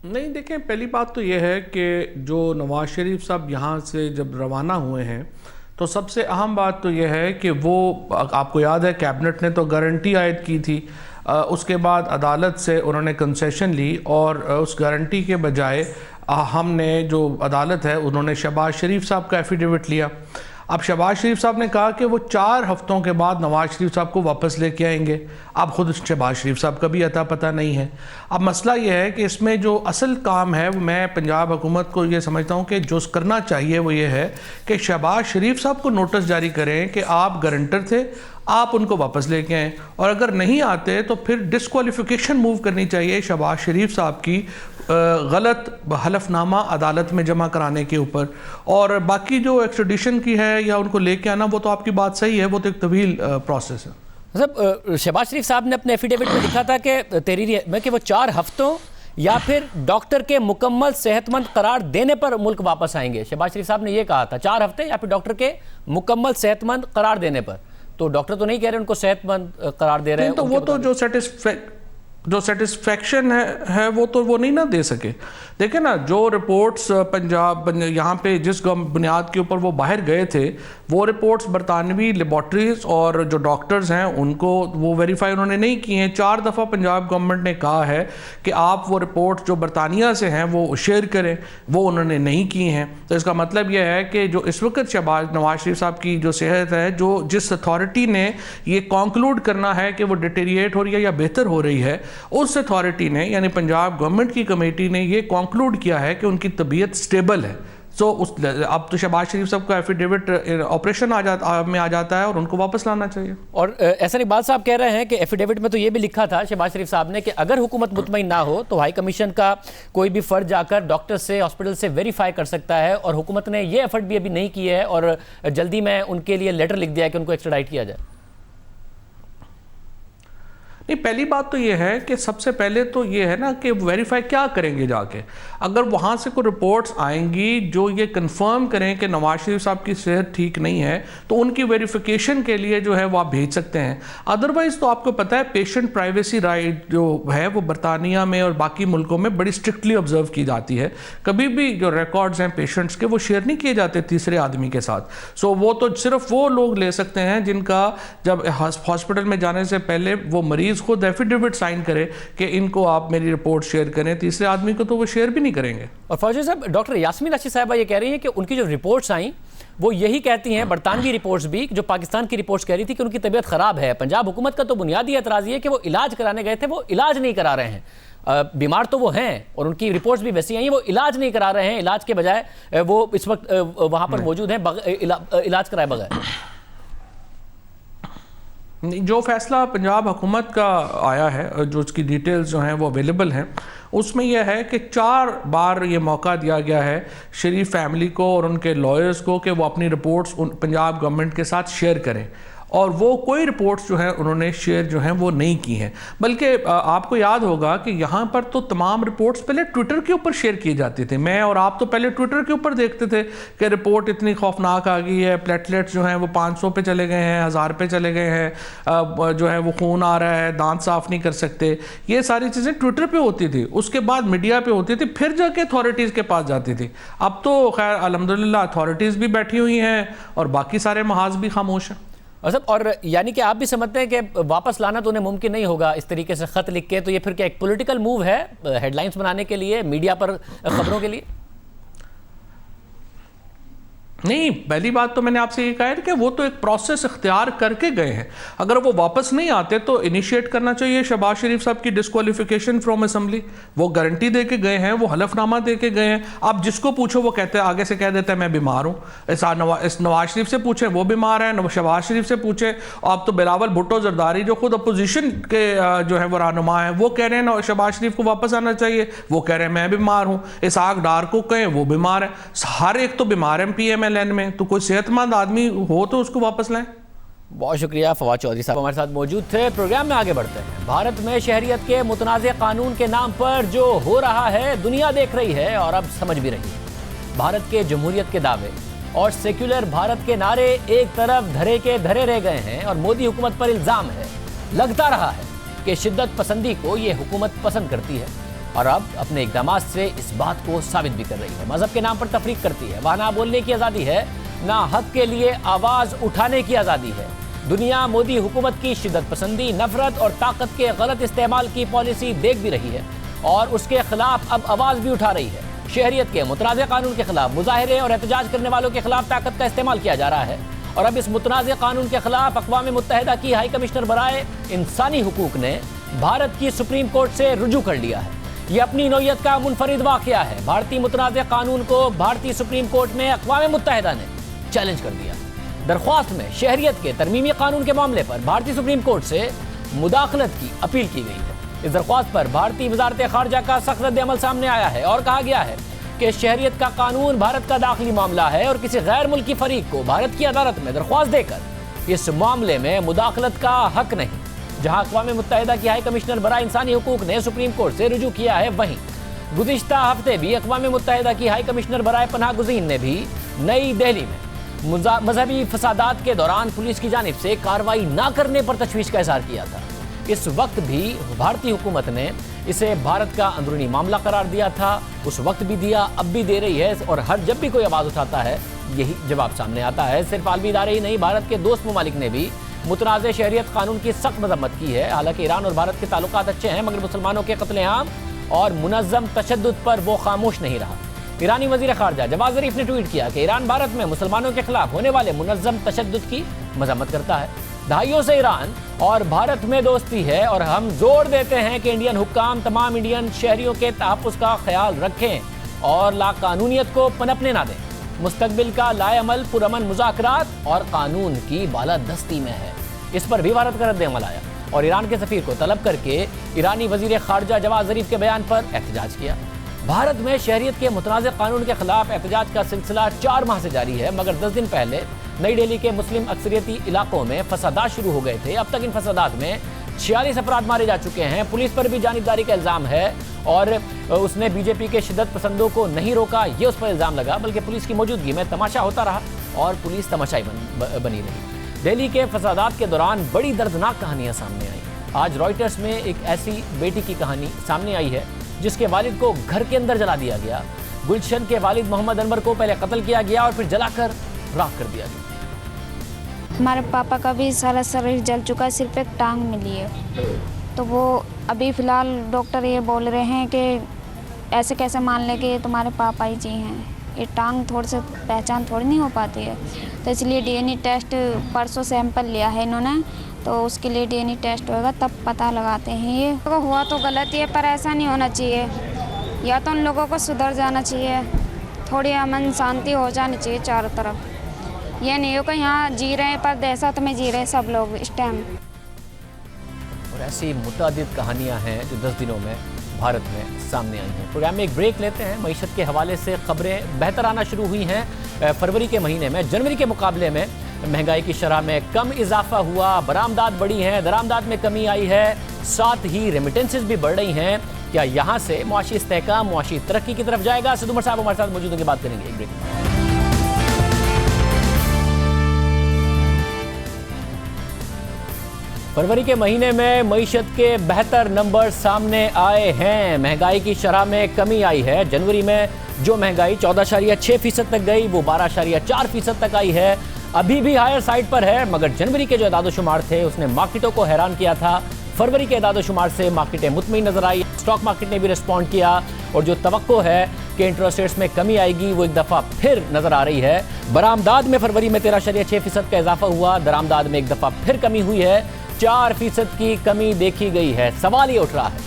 नहीं, देखें, पहली बात तो यह है कि जो नवाज शरीफ साहब यहाँ से जब रवाना हुए हैं तो सबसे अहम बात तो यह है कि वो, आपको याद है कैबिनेट ने तो गारंटी आयद की थी, उसके बाद अदालत से उन्होंने कंसेशन ली और उस गारंटी के बजाय हमने जो अदालत है उन्होंने शहबाज शरीफ साहब का एफिडेविट लिया। अब शहबाज शरीफ साहब ने कहा कि वो 4 हफ्तों के बाद नवाज शरीफ साहब को वापस लेके आएंगे। अब खुद शहबाज शरीफ साहब का भी अता पता नहीं है। अब मसला ये है कि इसमें जो असल काम है, मैं पंजाब हुकूमत को ये समझता हूँ कि जो करना चाहिए वो ये है कि शहबाज शरीफ साहब को नोटिस जारी करें कि आप गारंटर थे, आप उनको वापस लेके आएँ, और अगर नहीं आते तो फिर डिस्क्वालिफिकेशन मूव करनी चाहिए शहबाज शरीफ साहब की गलत हलफनामा अदालत में जमा कराने के ऊपर। और बाकी जो एक्स्ट्रेडिशन की है या उनको लेके आना, वो तो आपकी बात सही है, वो तो एक तवील प्रोसेस है। मतलब शहबाज शरीफ साहब ने अपने एफिडेविट में लिखा था कि तहरीर में कि वो 4 हफ्तों या फिर डॉक्टर के मुकम्मल सेहतमंद करार देने पर मुल्क वापस आएंगे। शहबाज शरीफ साहब ने ये कहा था 4 हफ्ते या फिर डॉक्टर के मुकम्मल सेहतमंद करार देने पर। तो डॉक्टर तो नहीं कह रहे उनको सेहतमंद करार दे रहे हैं, तो वो तो जो सेटिस्फैक्शन है वो तो वो नहीं ना दे सके। देखे ना, जो रिपोर्ट्स पंजाब यहाँ पे जिस बुनियाद के ऊपर वो बाहर गए थे, वो रिपोर्ट्स बरतानवी लेबॉर्ट्रीज और जो डॉक्टर्स हैं उनको वो वेरीफाई उन्होंने नहीं किए हैं। 4 दफ़ा पंजाब गवर्नमेंट ने कहा है कि आप वो रिपोर्ट्स जो बरतानिया से हैं वो शेयर करें, वो उन्होंने नहीं की हैं। तो इसका मतलब यह है कि जो इस वक्त नवाज शरीफ साहब की जो सेहत है, जो जिस अथॉरिटी ने ये कॉन्क्लूड करना है कि वो डिटेरिएट हो रही है या बेहतर हो रही है, उस अथॉरिटी ने यानी पंजाब गवर्नमेंट की कमेटी ने ये कॉन्क्लूड किया है कि उनकी तबीयत स्टेबल है। तो अब तो शहबाज शरीफ साहब का एफिडेविट ऑपरेशन में आ जाता है और उनको वापस लाना चाहिए। और ऐसा इकबाल साहब कह रहे हैं कि एफिडेविट में तो ये भी लिखा था शहबाज शरीफ साहब ने कि अगर हुकूमत मुतमईन ना हो तो हाई कमीशन का कोई भी फर्द जाकर डॉक्टर से, हॉस्पिटल से वेरीफाई कर सकता है, और हुकूमत ने ये एफर्ट भी अभी नहीं किए है और जल्दी में उनके लिए लेटर लिख दिया है कि उनको एक्स्ट्राडाइट किया जाए। नहीं, पहली बात तो ये है कि सबसे पहले तो ये है ना कि वेरीफाई क्या करेंगे जाके। अगर वहाँ से कोई रिपोर्ट्स आएंगी जो ये कंफर्म करें कि नवाज शरीफ साहब की सेहत ठीक नहीं है, तो उनकी वेरिफिकेशन के लिए जो है वो आप भेज सकते हैं। अदरवाइज़ तो आपको पता है पेशेंट प्राइवेसी राइट जो है वो बरतानिया में और बाकी मुल्कों में बड़ी स्ट्रिक्टली ऑब्जर्व की जाती है। कभी भी जो रिकॉर्ड्स हैं पेशेंट्स के वो शेयर नहीं किए जाते तीसरे आदमी के साथ। सो वो तो सिर्फ वो लोग ले सकते हैं जिनका जब हॉस्पिटल में जाने से पहले वो मरीज खुद एफिडेविट साइन करे कि इनको आप मेरी रिपोर्ट शेयर करें, तीसरे आदमी को तो वो शेयर भी नहीं करेंगे। और फौजी साहब, डॉक्टर यास्मीन रशीद साहिबा ये कह रही है कि उनकी जो रिपोर्ट्स आई वो यही कहती हैं, बरतानवी रिपोर्ट्स भी, जो पाकिस्तान की रिपोर्ट्स कह रही थी कि उनकी तबीयत खराब है। पंजाब हुकूमत का तो बुनियादी एतराज़ ये कि वो इलाज कराने गए थे, वो इलाज नहीं करा रहे हैं। बीमार तो वो हैं और उनकी रिपोर्ट्स भी वैसी आई, वो इलाज नहीं करा रहे हैं। इलाज के बजाय वो इस वक्त वहाँ पर मौजूद हैं इलाज कराए बगैर। जो फैसला पंजाब हुकूमत का आया है, जो उसकी डिटेल्स जो हैं वो अवेलेबल हैं, उसमें यह है कि 4 बार ये मौका दिया गया है शरीफ फैमिली को और उनके लॉयर्स को कि वो अपनी रिपोर्ट्स पंजाब गवर्नमेंट के साथ शेयर करें, और वो कोई रिपोर्ट्स जो हैं उन्होंने शेयर जो हैं वो नहीं की हैं। बल्कि आपको याद होगा कि यहाँ पर तो तमाम रिपोर्ट्स पहले ट्विटर के ऊपर शेयर की जाती थी। मैं और आप तो पहले ट्विटर के ऊपर देखते थे कि रिपोर्ट इतनी खौफनाक आ गई है, प्लेटलेट्स जो हैं वो 500 पे चले गए हैं, 1000 पे चले गए हैं, जो है वो खून आ रहा है, दांत साफ नहीं कर सकते। ये सारी चीज़ें ट्विटर पर होती थी, उसके बाद मीडिया पर होती थी, फिर जाके अथॉरिटीज़ के पास जाती थी। अब तो खैर अल्हम्दुलिल्लाह अथॉरिटीज़ भी बैठी हुई हैं और बाकी सारे महाज भी खामोश हैं। और यानी कि आप भी समझते हैं कि वापस लाना तो उन्हें मुमकिन नहीं होगा इस तरीके से खत लिख के, तो ये फिर क्या एक पॉलिटिकल मूव है हेडलाइंस बनाने के लिए, मीडिया पर खबरों के लिए? नहीं, पहली बात तो मैंने आपसे ये कहा है कि वो तो एक प्रोसेस इख्तियार करके गए हैं। अगर वो वापस नहीं आते तो इनिशिएट करना चाहिए शहबाज शरीफ साहब की डिस्क्वालिफिकेशन फ्रॉम असेंबली। वो गारंटी दे के गए हैं, वो हलफनामा दे के गए हैं। आप जिसको पूछो वो कहते हैं, आगे से कह देता है मैं बीमार हूँ। इस नवाज शरीफ से पूछे वो बीमार है, शहबाज शरीफ से पूछे। आप तो बिलावल भुट्टो जरदारी जो खुद अपोजिशन के जो है वो रहनुमा है, वो कह रहे हैं शहबाज शरीफ को वापस आना चाहिए, वो कह रहे हैं मैं बीमार हूँ। इसहाक डार को कहें वो बीमार है, हर एक तो बीमार है PMLN में। तो कोई सेहतमंद आदमी हो तो उसको वापस लाएं। बहुत शुक्रिया फवाद चौधरी साहब हमारे साथ मौजूद थे। प्रोग्राम में आगे बढ़ते हैं। भारत में शहरियत के मुतनाज़े कानून के नाम पर जो हो रहा है दुनिया देख रही है और अब समझ भी रही है। भारत के जमहूरियत के दावे और सेक्युलर भारत के नारे एक तरफ धरे के धरे रह गए हैं और मोदी हुकूमत पर इल्ज़ाम है, लगता रहा है कि शिद्दत पसंदी को ये हुकूमत पसंद करती है और अब अपने इक़दामात से इस बात को साबित भी कर रही है। मजहब के नाम पर तफरीक करती है, वहाँ ना बोलने की आज़ादी है, ना हक के लिए आवाज़ उठाने की आज़ादी है। दुनिया मोदी हुकूमत की शिद्दत पसंदी, नफरत और ताकत के गलत इस्तेमाल की पॉलिसी देख भी रही है और उसके खिलाफ अब आवाज़ भी उठा रही है। शहरियत के मुतनाज़ कानून के खिलाफ मुजाहरे और एहतजाज करने वालों के खिलाफ ताकत का इस्तेमाल किया जा रहा है और अब इस मुतनाज़ कानून के खिलाफ अक़वाम मुत्तहिदा की हाई कमिश्नर बराए इंसानी हुकूक ने भारत की सुप्रीम कोर्ट से रुजू कर लिया है। यह अपनी नौयत का मुनफरिद वाक़या है। भारतीय मुतनाज़ कानून को भारतीय सुप्रीम कोर्ट में अक़वाम मुत्तहिदा ने चैलेंज कर दिया। दरख्वास्त में शहरियत के तरमीमी कानून के मामले पर भारतीय सुप्रीम कोर्ट से मुदाखलत की अपील की गई है। इस दरख्वास्त पर भारतीय वज़ारत ख़ारजा का सख्त रद्द-ए-अमल सामने आया है और कहा गया है कि शहरियत का कानून भारत का दाखिली मामला है और किसी गैर मुल्की फरीक को भारत की अदालत में दरख्वास्त देकर इस मामले में मुदाखलत का हक नहीं। जहां अक़वाम मुत्तहिदा की हाई कमिश्नर बराए इंसानी हुकूक ने सुप्रीम कोर्ट से रुजू किया है, वहीं गुज़िश्ता हफ्ते भी अक़वाम मुत्तहिदा की हाई कमिश्नर बराए पनाह गुज़ीन ने भी नई दिल्ली में मजहबी फसादात के दौरान पुलिस की जानिब से कार्रवाई न करने पर तशवीश का इज़हार किया था। इस वक्त भी भारतीय हुकूमत ने इसे भारत का अंदरूनी मामला करार दिया था, उस वक्त भी दिया, अब भी दे रही है और हर जब भी कोई आवाज़ उठाता है यही जवाब सामने आता है। सिर्फ आलमी इदारे ही नहीं, भारत के दोस्त ममालिक ने भी मुतनाज़ शहरियत कानून की सख्त मजम्मत की है। हालांकि ईरान और भारत के ताल्लुकात अच्छे हैं, मगर मुसलमानों के कत्लेआम और मुनज़्ज़म तशद्दुद पर वो खामोश नहीं रहा। ईरानी वज़ीर ख़ारजा जवाद ज़रीफ ने ट्वीट किया कि ईरान भारत में मुसलमानों के खिलाफ होने वाले मुनज़्ज़म तशद्दुद की मजम्मत करता है। दहाइयों से ईरान और भारत में दोस्ती है और हम जोर देते हैं कि इंडियन हुक्काम तमाम इंडियन शहरियों के तहफ़्फ़ुज़ का ख्याल रखें और लाकानूनियत को पनपने ना दें। मुस्तकबिल का लाएअमल पुरअमन मुज़ाकरात और कानून की बालादस्ती में है। इस पर भी भारत का रद्द-ए-अमल आया और ईरान के सफ़ीर को तलब करके ईरानी वज़ीर ख़ारजा जवाद ज़रीफ के बयान पर एहतजाज किया। भारत में शहरियत के मुतनाज़ कानून के खिलाफ एहतजाज का सिलसिला 4 माह से जारी है, मगर 10 दिन पहले नई दिल्ली के मुस्लिम अक्सरियती इलाकों में फसादात शुरू हो गए थे। अब तक इन फसादात में 46 अफराद मारे जा चुके हैं। पुलिस पर भी जानिबदारी का इल्ज़ाम है और उसने बीजेपी के शिद्दत पसंदों को नहीं रोका, ये उस पर इल्ज़ाम लगा, बल्कि पुलिस की मौजूदगी में तमाशा होता रहा और पुलिस तमाशाई बनी रही। दिल्ली के फसादात के दौरान बड़ी दर्दनाक कहानियाँ सामने आई। आज रॉयटर्स में एक ऐसी बेटी की कहानी सामने आई है जिसके वालिद को घर के अंदर जला दिया गया। गुलशन के वालिद मोहम्मद अनवर को पहले कत्ल किया गया और फिर जलाकर राख कर दिया गया। हमारे पापा का भी सारा शरीर जल चुका है, सिर्फ एक टांग मिली है। तो वो अभी फ़िलहाल डॉक्टर ये बोल रहे हैं कि ऐसे कैसे मान लें कि ये तुम्हारे पापा ही जी हैं, ये टांग थोड़ी से पहचान थोड़ी नहीं हो पाती है। तो इसलिए डीएनए टेस्ट परसों सैंपल लिया है इन्होंने, तो उसके लिए डीएनए टेस्ट होगा तब पता लगाते हैं। ये तो हुआ तो गलत ही है, पर ऐसा नहीं होना चाहिए। या तो उन लोगों को सुधर जाना चाहिए, थोड़ी अमन शांति हो जानी चाहिए चारों तरफ। ये नहीं हो कि यहाँ जी रहे हैं पर दहशत में जी रहे हैं सब लोग इस टाइम। और ऐसी मुतअद्दिद कहानियाँ हैं जो 10 दिनों में भारत में सामने आई हैं। प्रोग्राम में एक ब्रेक लेते हैं। मईशत के हवाले से खबरें बेहतर आना शुरू हुई हैं। फरवरी के महीने में जनवरी के मुकाबले में महंगाई की शरह में कम इजाफा हुआ, बरामदात बढ़ी हैं, दरामदात में कमी आई है, साथ ही रेमिटेंसेस भी बढ़ रही हैं। क्या यहाँ से मुआशी इस्तेहकाम, मुआशी तरक्की की तरफ जाएगा? सैयद उमर साहब हमारे साथ मौजूद होकर बात करेंगे। एक ब्रेक। फरवरी के महीने में मईशत के बेहतर नंबर सामने आए हैं। महंगाई की शरह में कमी आई है। जनवरी में जो महंगाई 14.6% तक गई वो 12.4% तक आई है। अभी भी हायर साइड पर है, मगर जनवरी के जो एदाद-ओ-शुमार थे उसने मार्केटों को हैरान किया था। फरवरी के एदाद-ओ-शुमार से मार्केटें मुतमईन नजर आई। स्टॉक मार्केट ने भी रिस्पॉन्ड किया और जो तवक्को है कि इंटरेस्ट रेट्स में कमी आएगी वो एक दफ़ा फिर नजर आ रही है। बरामदाद में फरवरी में 13.6% का इजाफा हुआ, दरामदाद में एक दफ़ा फिर कमी हुई है, 4% की कमी देखी गई है। सवाल ये उठ रहा है,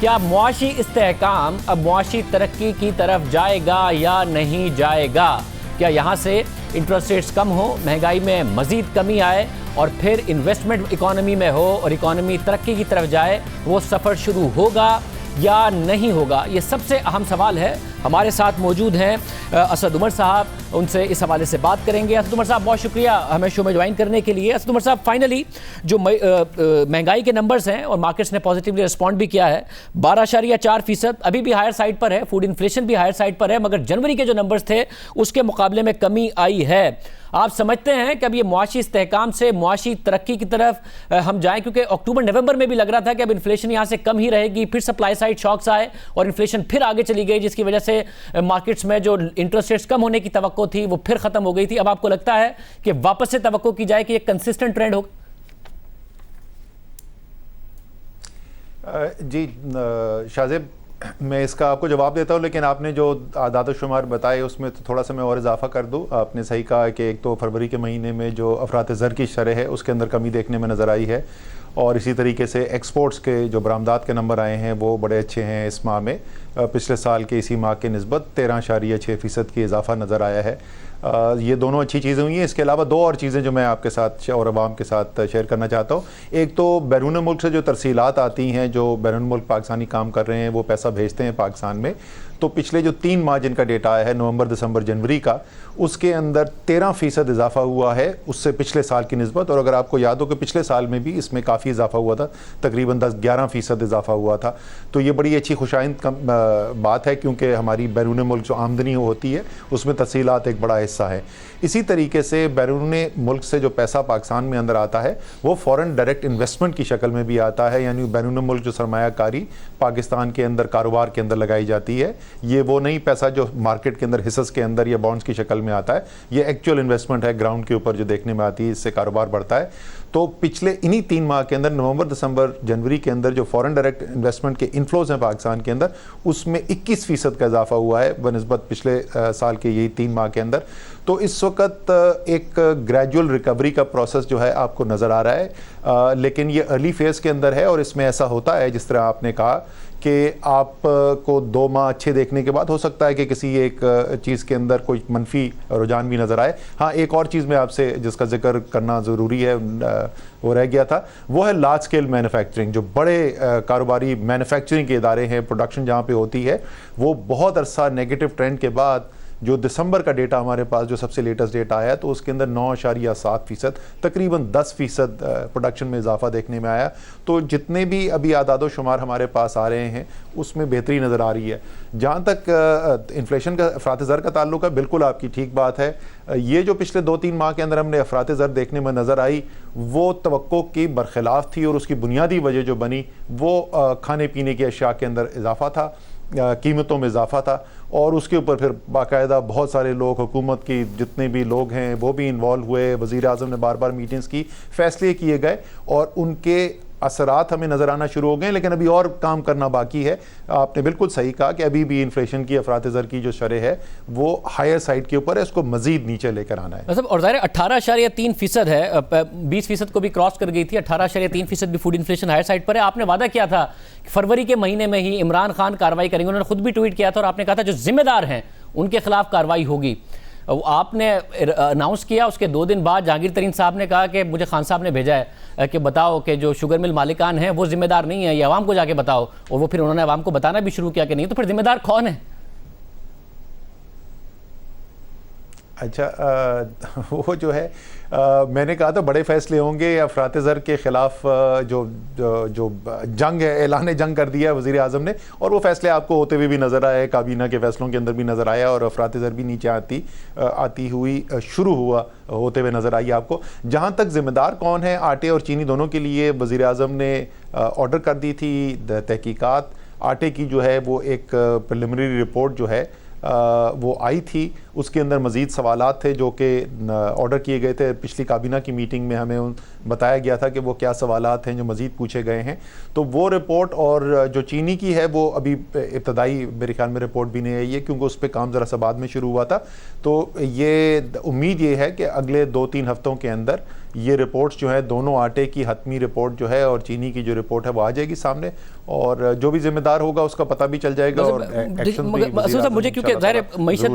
क्या मुआशी इस्तेहकाम अब मुआशी तरक्की की तरफ जाएगा या नहीं जाएगा? क्या यहाँ से इंटरेस्ट रेट्स कम हो, महंगाई में मजीद कमी आए और फिर इन्वेस्टमेंट इकोनॉमी में हो और इकोनॉमी तरक्की की तरफ जाए, वो सफ़र शुरू होगा या नहीं होगा? ये सबसे अहम सवाल है। हमारे साथ मौजूद हैं असद उमर साहब, उनसे इस हवाले से बात करेंगे। असद उमर साहब बहुत शुक्रिया हमें शो में ज्वाइन करने के लिए। असद उमर साहब, फाइनली जो महंगाई के नंबर्स हैं और मार्केट्स ने पॉजिटिवली रिस्पॉन्ड भी किया है, 12.4% अभी भी हायर साइड पर है, फूड इन्फ्लेशन भी हायर साइड पर है, मगर जनवरी के जो नंबर्स थे उसके मुकाबले में कमी आई है। आप समझते हैं कि अब ये मुआशी इस्तेहकाम से मुआशी तरक्की की तरफ हम जाएं? क्योंकि अक्टूबर नवंबर में भी लग रहा था कि अब इन्फ्लेशन यहाँ से कम ही रहेगी, फिर सप्लाई साइड शॉक्स आए और इन्फ्लेशन फिर आगे चली गई, जिसकी वजह से मार्केट्स में जो इंटरेस्ट रेट्स कम होने की तवक्को थी वो फिर खत्म हो गई थी। अब आपको लगता है कि वापस से तवक्को की जाए कि एक कंसिस्टेंट ट्रेंड होगा? जी शाहजेब, मैं इसका आपको जवाब देता हूँ, लेकिन आपने जो आदाद शुमार बताए उसमें तो थोड़ा सा मैं और इजाफा कर दूँ। आपने सही कहा कि एक तो फरवरी के महीने में जो अफरात ज़र की शरह है उसके अंदर कमी देखने में नज़र आई है, और इसी तरीके से एक्सपोर्ट्स के जो बरामदात के नंबर आए हैं वो बड़े अच्छे हैं इस माह में। पिछले साल के इसी माह के निस्बत 13.6% की इजाफा नज़र आया है। ये दोनों अच्छी चीज़ें हुई हैं। इसके अलावा दो और चीज़ें जो मैं आपके साथ और अवाम के साथ शेयर करना चाहता हूँ। एक तो बैरून मुल्क से जो तरसीलात आती हैं, जो बैरून मुल्क पाकिस्तानी काम कर रहे हैं वो पैसा भेजते हैं पाकिस्तान में, तो पिछले जो 3 माह जिनका डेटा आया है नवंबर, दिसंबर, जनवरी का, उसके अंदर 13% इजाफा हुआ है उससे पिछले साल की निस्बत। और अगर आपको याद हो कि पिछले साल में भी इसमें काफ़ी इजाफा हुआ था, तकरीबन 10-11% इजाफा हुआ था। तो ये बड़ी अच्छी खुशाइंद बात है, क्योंकि हमारी बैरून मुल्क जो आमदनी होती है उसमें तफसीलात एक बड़ा हिस्सा है। इसी तरीके से बैरून मुल्क से जो पैसा पाकिस्तान में अंदर आता है वो फ़ॉरेन डायरेक्ट इन्वेस्टमेंट की शक्ल में भी आता है, यानी बैरून मुल्क जो सरमायाकारी पाकिस्तान के अंदर कारोबार के अंदर लगाई जाती है, ये वो नहीं पैसा जो मार्केट के अंदर हिस्स के अंदर या बॉन्ड्स की शक्ल में आता है, ये एक्चुअल इन्वेस्टमेंट है ग्राउंड के ऊपर जो देखने में आती है, इससे कारोबार बढ़ता है। तो पिछले इन्हीं 3 माह के अंदर नवंबर, दिसंबर, जनवरी के अंदर जो फॉरेन डायरेक्ट इन्वेस्टमेंट के इन्फ्लोज हैं पाकिस्तान के अंदर, उसमें 21% का इजाफा हुआ है बनिस्बत पिछले साल के यही 3 माह के अंदर। तो इस वक्त एक ग्रेजुअल रिकवरी का प्रोसेस जो है आपको नज़र आ रहा है, लेकिन ये अर्ली फेज़ के अंदर है। और इसमें ऐसा होता है जिस तरह आपने कहा कि आपको 2 माह अच्छे देखने के बाद हो सकता है कि किसी एक चीज़ के अंदर कोई मनफी रुझान भी नज़र आए। हाँ, एक और चीज़ मैं आपसे जिसका जिक्र करना ज़रूरी है वो रह गया था, वो है लार्ज स्केल मैन्युफैक्चरिंग। जो बड़े कारोबारी मैन्युफैक्चरिंग के इदारे हैं, प्रोडक्शन जहाँ पे होती है, वो बहुत अरसा नेगेटिव ट्रेंड के बाद जो दिसंबर का डेटा हमारे पास जो सबसे लेटेस्ट डेटा आया तो उसके अंदर 9.7%, तकरीबन 10% प्रोडक्शन में इजाफा देखने में आया। तो जितने भी अभी आदादो शुमार हमारे पास आ रहे हैं उसमें बेहतरी नज़र आ रही है। जहाँ तक इन्फ्लेशन का, अफरात ज़र का ताल्लुक है, बिल्कुल आपकी ठीक बात है। ये जो पिछले 2-3 माह के अंदर हमने अफरात ज़र देखने में नज़र आई वो तवक्को की बरखिलाफ़ थी, और उसकी बुनियादी वजह जो बनी वो खाने पीने की अशिया के अंदर इजाफा था, कीमतों में इजाफा था, और उसके ऊपर फिर बाकायदा बहुत सारे लोग, हुकूमत की जितने भी लोग हैं वो भी इन्वॉल्व हुए। वज़ीर आज़म ने बार बार मीटिंग्स की, फ़ैसले किए गए और उनके असरात हमें नज़र आना शुरू हो गए, लेकिन अभी और काम करना बाकी है। आपने बिल्कुल सही कहा कि अभी भी इन्फ्लेशन की, अफरात ज़र की जो शरह है वो हायर साइड के ऊपर है, इसको मजीद नीचे लेकर आना है। मतलब और ज़ाहिर 18.3% है, 20% को भी क्रॉस कर गई थी। 18.3% भी फूड इन्फ्लेशन हायर साइड पर है। आपने वादा किया था कि फरवरी के महीने में ही इमरान खान कार्रवाई करेंगे, उन्होंने खुद भी ट्वीट किया था और आपने कहा था जो जिम्मेदार हैं उनके खिलाफ कार्रवाई होगी। आपने अनाउंस किया, उसके 2 दिन बाद जहांगीर तरीन साहब ने कहा कि मुझे खान साहब ने भेजा है कि बताओ कि जो शुगर मिल मालिकान हैं वो जिम्मेदार नहीं है, ये अवाम को जाके बताओ। और वो फिर उन्होंने अवाम को बताना भी शुरू किया कि नहीं, तो फिर जिम्मेदार कौन है? अच्छा, वो जो है मैंने कहा था बड़े फैसले होंगे। अफरात ज़र के ख़िलाफ़ जो जंग है, ऐलान जंग कर दिया है वज़ीर आज़म ने, और वो फैसले आपको होते हुए भी नज़र आए, काबीना के फैसलों के अंदर भी नज़र आया, और अफरात ज़र भी नीचे आती हुई शुरू हुआ होते हुए नज़र आई आपको। जहाँ तक ज़िम्मेदार कौन है, आटे और चीनी दोनों के लिए वज़ीर आज़म ने ऑर्डर कर दी थी तहकीकात। आटे की जो है वो एक प्रिलिमिनरी रिपोर्ट जो है वो आई थी, उसके अंदर मज़ीद सवालात थे जो कि ऑर्डर किए गए थे। पिछली काबीना की मीटिंग में हमें बताया गया था कि वो क्या सवालात हैं जो मज़ीद पूछे गए हैं। तो वो रिपोर्ट, और जो चीनी की है वो अभी इब्तदाई मेरे ख्याल में रिपोर्ट भी नहीं आई है, क्योंकि उस पर काम ज़रा सा बाद में शुरू हुआ था। तो ये उम्मीद ये है कि अगले 2-3 हफ्तों के अंदर ये रिपोर्ट्स जो है, दोनों आटे की हतमी रिपोर्ट जो है और चीनी की जो रिपोर्ट है वो आ जाएगी सामने, और जो भी जिम्मेदार होगा उसका पता भी चल जाएगा। और मुझे क्योंकि ज़ाहिर मईशत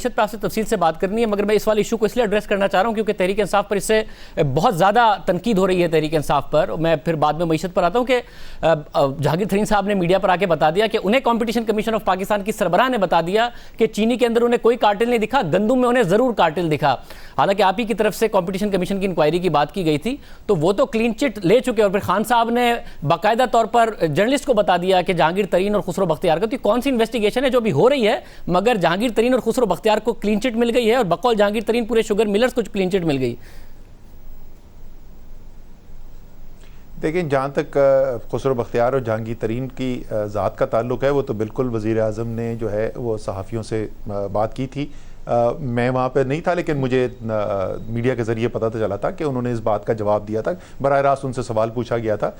पे आपसे तफसील से बात करनी है, मगर मैं इस वाले इशू को इसलिए एड्रेस करना चाह रहा हूँ क्योंकि तहरीक इंसाफ पर इससे बहुत ज़्यादा तनकीद हो रही है तहरीक इंसाफ पर। मैं फिर बाद में मईशत पर आता हूँ कि जहांगीर तरीन साहब ने मीडिया पर आके बता दिया कि उन्हें कॉम्पिटिशन कमीशन ऑफ पाकिस्तान की सरबराह ने बता दिया कि चीनी के अंदर उन्हें कोई कार्टेल नहीं दिखा, गंदुम में उन्हें ज़रूर कार्टेल दिखा। हालांकि आप ही की तरफ से कॉम्पिटिशन कमीशन की इंक्वायरी की बात की गई थी, तो वो तो क्लीन चिट ले चुके, और फिर खान साहब ने बाकायदा तौर पर जर्नलिस्ट को बता दिया कि जहांगीर तरीन और खुसरो बख्तियार का, तो कौन सी इन्वेस्टिगेशन है जो अभी हो रही है, मगर जहांगीर तरीन और खुसरो बख्तियार को क्लीन चिट मिल गई है और बकौल जहांगीर तरीन पूरे शुगर मिलर्स को क्लीन चिट मिल गई। देखिए, जहाँ तक खुसरो बख्तियार और जहांगीर तरीन की ज़ात का ताल्लुक़ है, वो तो बिल्कुल वज़ीर आज़म ने जो है वो सहाफ़ियों से बात की थी मैं वहाँ पर नहीं था, लेकिन मुझे मीडिया के ज़रिए पता तो चला था कि उन्होंने इस बात का जवाब दिया था, बराह रास्त उनसे सवाल पूछा गया था।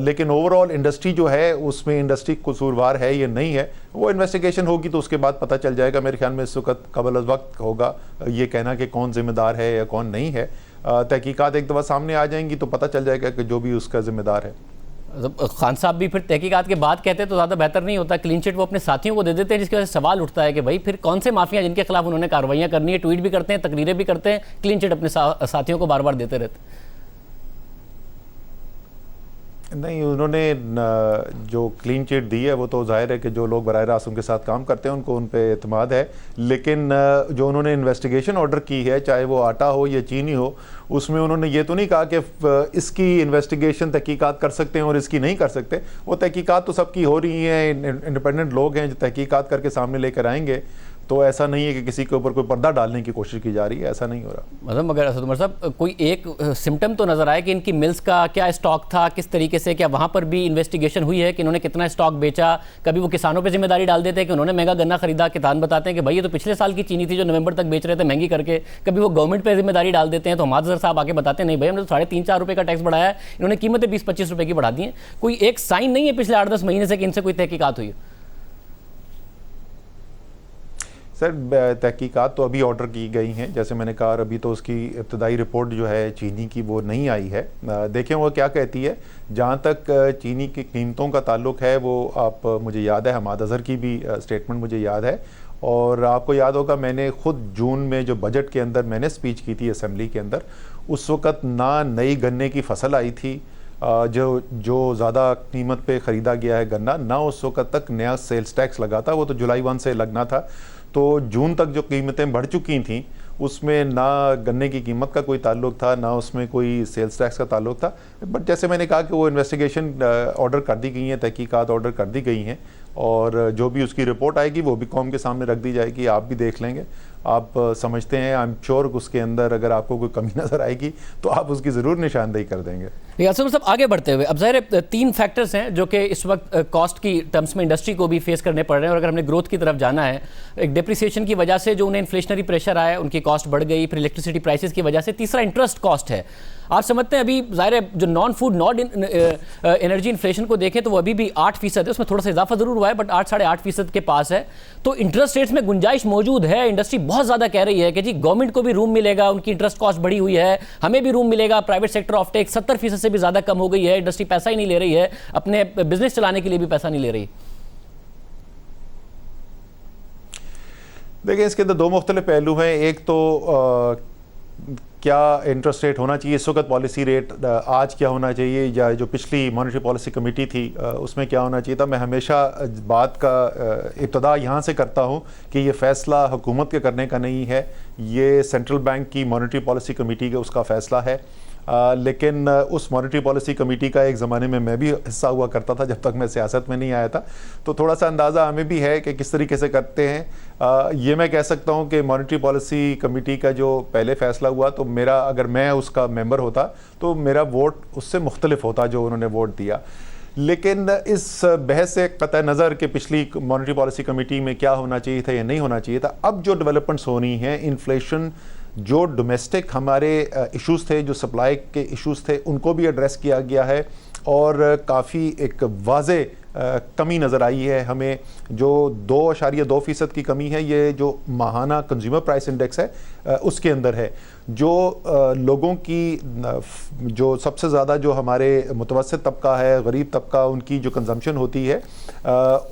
लेकिन ओवरऑल इंडस्ट्री जो है उसमें इंडस्ट्री कसूरवार है या नहीं है, वो इन्वेस्टिगेशन होगी तो उसके बाद पता चल जाएगा। मेरे ख्याल में इस वक्त कबल वक्त होगा ये कहना कि कौन जिम्मेदार है या कौन नहीं है। तहकीकात एक दफ़ा सामने आ जाएंगी तो पता चल जाएगा कि जो भी उसका जिम्मेदार है। खान साहब भी फिर तहकीकात के बाद कहते तो ज़्यादा बेहतर नहीं होता? क्लीन चिट वो अपने साथियों को दे देते हैं, जिसकी वजह से सवाल उठता है कि भाई फिर कौन से माफिया जिनके खिलाफ उन्होंने कार्रवाइयाँ करनी है, ट्वीट भी करते हैं, तकरीरें भी करते हैं, क्लीन चिट अपने साथियों को बार बार देते रहते हैं। नहीं, उन्होंने जो क्लीन चिट दी है वो तो जाहिर है कि जो लोग बराह रास्त उनके साथ काम करते हैं उनको उन पे एतमाद है। लेकिन जो उन्होंने इन्वेस्टिगेशन ऑर्डर की है, चाहे वो आटा हो या चीनी हो, उसमें उन्होंने ये तो नहीं कहा कि इसकी इन्वेस्टिगेशन तहकीकात कर सकते हैं और इसकी नहीं कर सकते। वो तहकीकात तो सबकी हो रही हैं, इंडिपेंडेंट लोग हैं जो तहकीकात करके सामने लेकर आएंगे। तो ऐसा नहीं है कि किसी के ऊपर कोई पर्दा डालने की कोशिश की जा रही है, ऐसा नहीं हो रहा। मतलब मगर असद उमर साहब, कोई एक सिम्टम तो नज़र आए कि इनकी मिल्स का क्या स्टॉक था, किस तरीके से, क्या वहाँ पर भी इन्वेस्टिगेशन हुई है कि इन्होंने कितना स्टॉक बेचा? कभी वो किसानों पे जिम्मेदारी डाल देते हैं कि उन्होंने महंगा गन्ना खरीदा, किसान बताते हैं कि भाई ये तो पिछले साल की चीनी थी जो नवंबर तक बेच रहे थे महंगी करके। कभी वो गवर्नमेंट पर जिम्मेदारी डाल देते हैं तो हमाद साहब आके बताते हैं नहीं भाई हमने तो 3.5-4 रुपये का टैक्स बढ़ाया है, इन्होंने कीमतें 20-25 रुपये की बढ़ा दी हैं। कोई एक साइन नहीं है पिछले 8-10 महीने से कि इनसे कोई तहकीकात हुई है? सर, तहकीकात तो अभी ऑर्डर की गई हैं, जैसे मैंने कहा। अभी तो उसकी इब्तदाई रिपोर्ट जो है चीनी की वो नहीं आई है। देखें वो क्या कहती है। जहाँ तक चीनी की कीमतों का ताल्लुक है वो मुझे याद है, हमाद अज़हर की भी स्टेटमेंट मुझे याद है। और आपको याद होगा मैंने ख़ुद जून में जो बजट के अंदर मैंने स्पीच की थी असम्बली के अंदर, उस वक़्त ना नई गन्ने की फसल आई थी जो ज़्यादा कीमत पे ख़रीदा गया है गन्ना, ना उस वक़्त तक नया सेल्स टैक्स लगा था, वो तो जुलाई 1 से लगना था। तो जून तक जो कीमतें बढ़ चुकी थीं उसमें ना गन्ने की कीमत का कोई ताल्लुक था, ना उसमें कोई सेल्स टैक्स का ताल्लुक था। बट जैसे मैंने कहा कि वो इन्वेस्टिगेशन ऑर्डर कर दी गई हैं, तहकीकात ऑर्डर कर दी गई हैं, और जो भी उसकी रिपोर्ट आएगी वो भी कौम के सामने रख दी जाएगी। आप भी देख लेंगे, आप समझते हैं, आई एम श्योर उसके अंदर अगर आपको कोई कमी नज़र आएगी तो आप उसकी ज़रूर निशानदेही कर देंगे। यासिर साहब, आगे बढ़ते हुए अब ज़ाहिर 3 फैक्टर्स हैं जो कि इस वक्त कॉस्ट की टर्म्स में इंडस्ट्री को भी फेस करने पड़ रहे हैं। और अगर हमने ग्रोथ की तरफ जाना है, एक डिप्रिसिएशन की वजह से जो उन्हें इन्फ्लेशनरी प्रेशर आया, उनकी कॉस्ट बढ़ गई, फिर इलेक्ट्रिसिटी प्राइसेस की वजह से, तीसरा इंटरेस्ट कॉस्ट है। आप समझते हैं अभी ज़ाहिर है जो non food non energy inflation को देखें तो वो अभी भी 8% है, उसमें थोड़ा सा इजाफा ज़रूर हुआ है बट 8-8.5% के पास है। तो इंटरेस्ट रेट्स में गुंजाइश मौजूद है। इंडस्ट्री बहुत ज़्यादा कह रही है कि जी गवर्नमेंट को भी रूम मिलेगा, उनकी इंटरेस्ट कॉस्ट बढ़ी हुई है, हमें भी रूम मिलेगा। प्राइवेट सेक्टर ऑफ टेक 70% से भी ज़्यादा कम हो गई है। इंडस्ट्री पैसा ही नहीं ले रही है, अपने बिजनेस चलाने के लिए भी पैसा नहीं ले रही। देखिए, इसके अंदर 2 मुख्तलिफ पहलू हैं। एक तो क्या इंटरेस्ट रेट होना चाहिए, इस वक्त पॉलिसी रेट आज क्या होना चाहिए, या जो पिछली मॉनेटरी पॉलिसी कमेटी थी उसमें क्या होना चाहिए था। मैं हमेशा बात का इब्तदा यहाँ से करता हूँ कि ये फ़ैसला हुकूमत के करने का नहीं है, ये सेंट्रल बैंक की मॉनेटरी पॉलिसी कमेटी का उसका फ़ैसला है। लेकिन उस मॉनेटरी पॉलिसी कमेटी का एक ज़माने में मैं भी हिस्सा हुआ करता था जब तक मैं सियासत में नहीं आया था, तो थोड़ा सा अंदाज़ा हमें भी है कि किस तरीके से करते हैं। ये मैं कह सकता हूँ कि मॉनेटरी पॉलिसी कमेटी का जो पहले फ़ैसला हुआ, तो मेरा, अगर मैं उसका मेंबर होता तो मेरा वोट उससे मुख्तलिफ होता जो उन्होंने वोट दिया। लेकिन इस बहस से क़तई नज़र के पिछली मॉनेटरी पॉलिसी कमेटी में क्या होना चाहिए था या नहीं होना चाहिए था, अब जो डेवलपमेंट्स हो रही हैं, इन्फ्लेशन, जो डोमेस्टिक हमारे इश्यूज़ थे, जो सप्लाई के इश्यूज़ थे, उनको भी एड्रेस किया गया है। और काफ़ी एक वाज़े कमी नज़र आई है हमें, जो 2.2% की कमी है, ये जो माहाना कंज्यूमर प्राइस इंडेक्स है उसके अंदर है। जो लोगों की जो सबसे ज़्यादा जो हमारे मुतवस्सित तबका है, गरीब तबका, उनकी जो कंजम्पशन होती है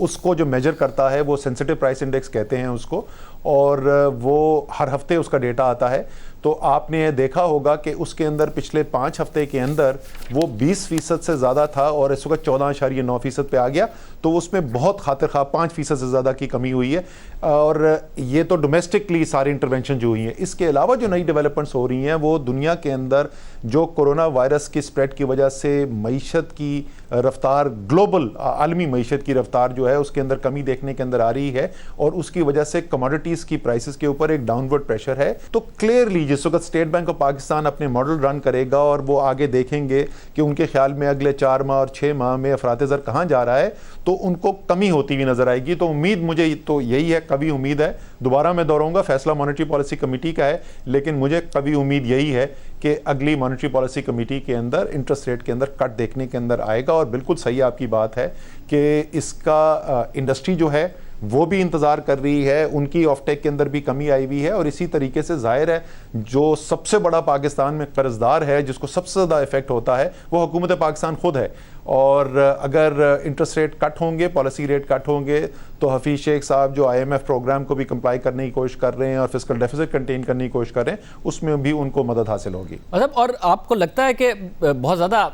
उसको जो मेजर करता है वो सेंसिटिव प्राइस इंडेक्स कहते हैं उसको, और वो हर हफ्ते उसका डेटा आता है। तो आपने देखा होगा कि उसके अंदर पिछले 5 हफ्ते के अंदर वो 20% से ज़्यादा था और इस वक्त 14.9% पे आ गया। तो उसमें बहुत खातिर खा 5% से ज़्यादा की कमी हुई है। और ये तो डोमेस्टिकली सारी इंटरवेंशन जो हुई हैं। इसके अलावा जो नई डेवलपमेंट्स हो रही हैं वो दुनिया के अंदर जो कोरोना वायरस की स्प्रेड की वजह से मईशत की रफ्तार, ग्लोबल आलमी मईशत की रफ्तार जो है उसके अंदर कमी देखने के अंदर आ रही है, और उसकी वजह से कमोडिटीज़ की प्राइसेस के ऊपर एक डाउनवर्ड प्रेशर है। तो क्लियरली जिस वक्त स्टेट बैंक ऑफ पाकिस्तान अपने मॉडल रन करेगा और वो आगे देखेंगे कि उनके ख्याल में अगले 4 माह और 6 माह में अफरात ज़र कहाँ जा रहा है, तो उनको कमी होती हुई नज़र आएगी। तो उम्मीद मुझे तो यही है, कभी उम्मीद है, दोबारा मैं दोहराऊंगा, फैसला मॉनेटरी पॉलिसी कमेटी का है, लेकिन मुझे कभी उम्मीद यही है कि अगली मॉनेटरी पॉलिसी कमेटी के अंदर इंटरेस्ट रेट के अंदर कट देखने के अंदर आएगा। और बिल्कुल सही आपकी बात है कि इसका इंडस्ट्री जो है वो भी इंतज़ार कर रही है, उनकी ऑफटेक के अंदर भी कमी आई हुई है। और इसी तरीके से जाहिर है जो सबसे बड़ा पाकिस्तान में कर्जदार है, जिसको सबसे ज़्यादा इफेक्ट होता है, वो हुकूमत पाकिस्तान खुद है। और अगर इंटरेस्ट रेट कट होंगे, पॉलिसी रेट कट होंगे, तो हफीज़ शेख साहब जो IMF प्रोग्राम को भी कंप्लाई करने की कोशिश कर रहे हैं और फिस्कल डेफिसिट कंटेन करने की कोशिश कर रहे हैं, उसमें भी उनको मदद हासिल होगी। मतलब और आपको लगता है कि बहुत ज़्यादा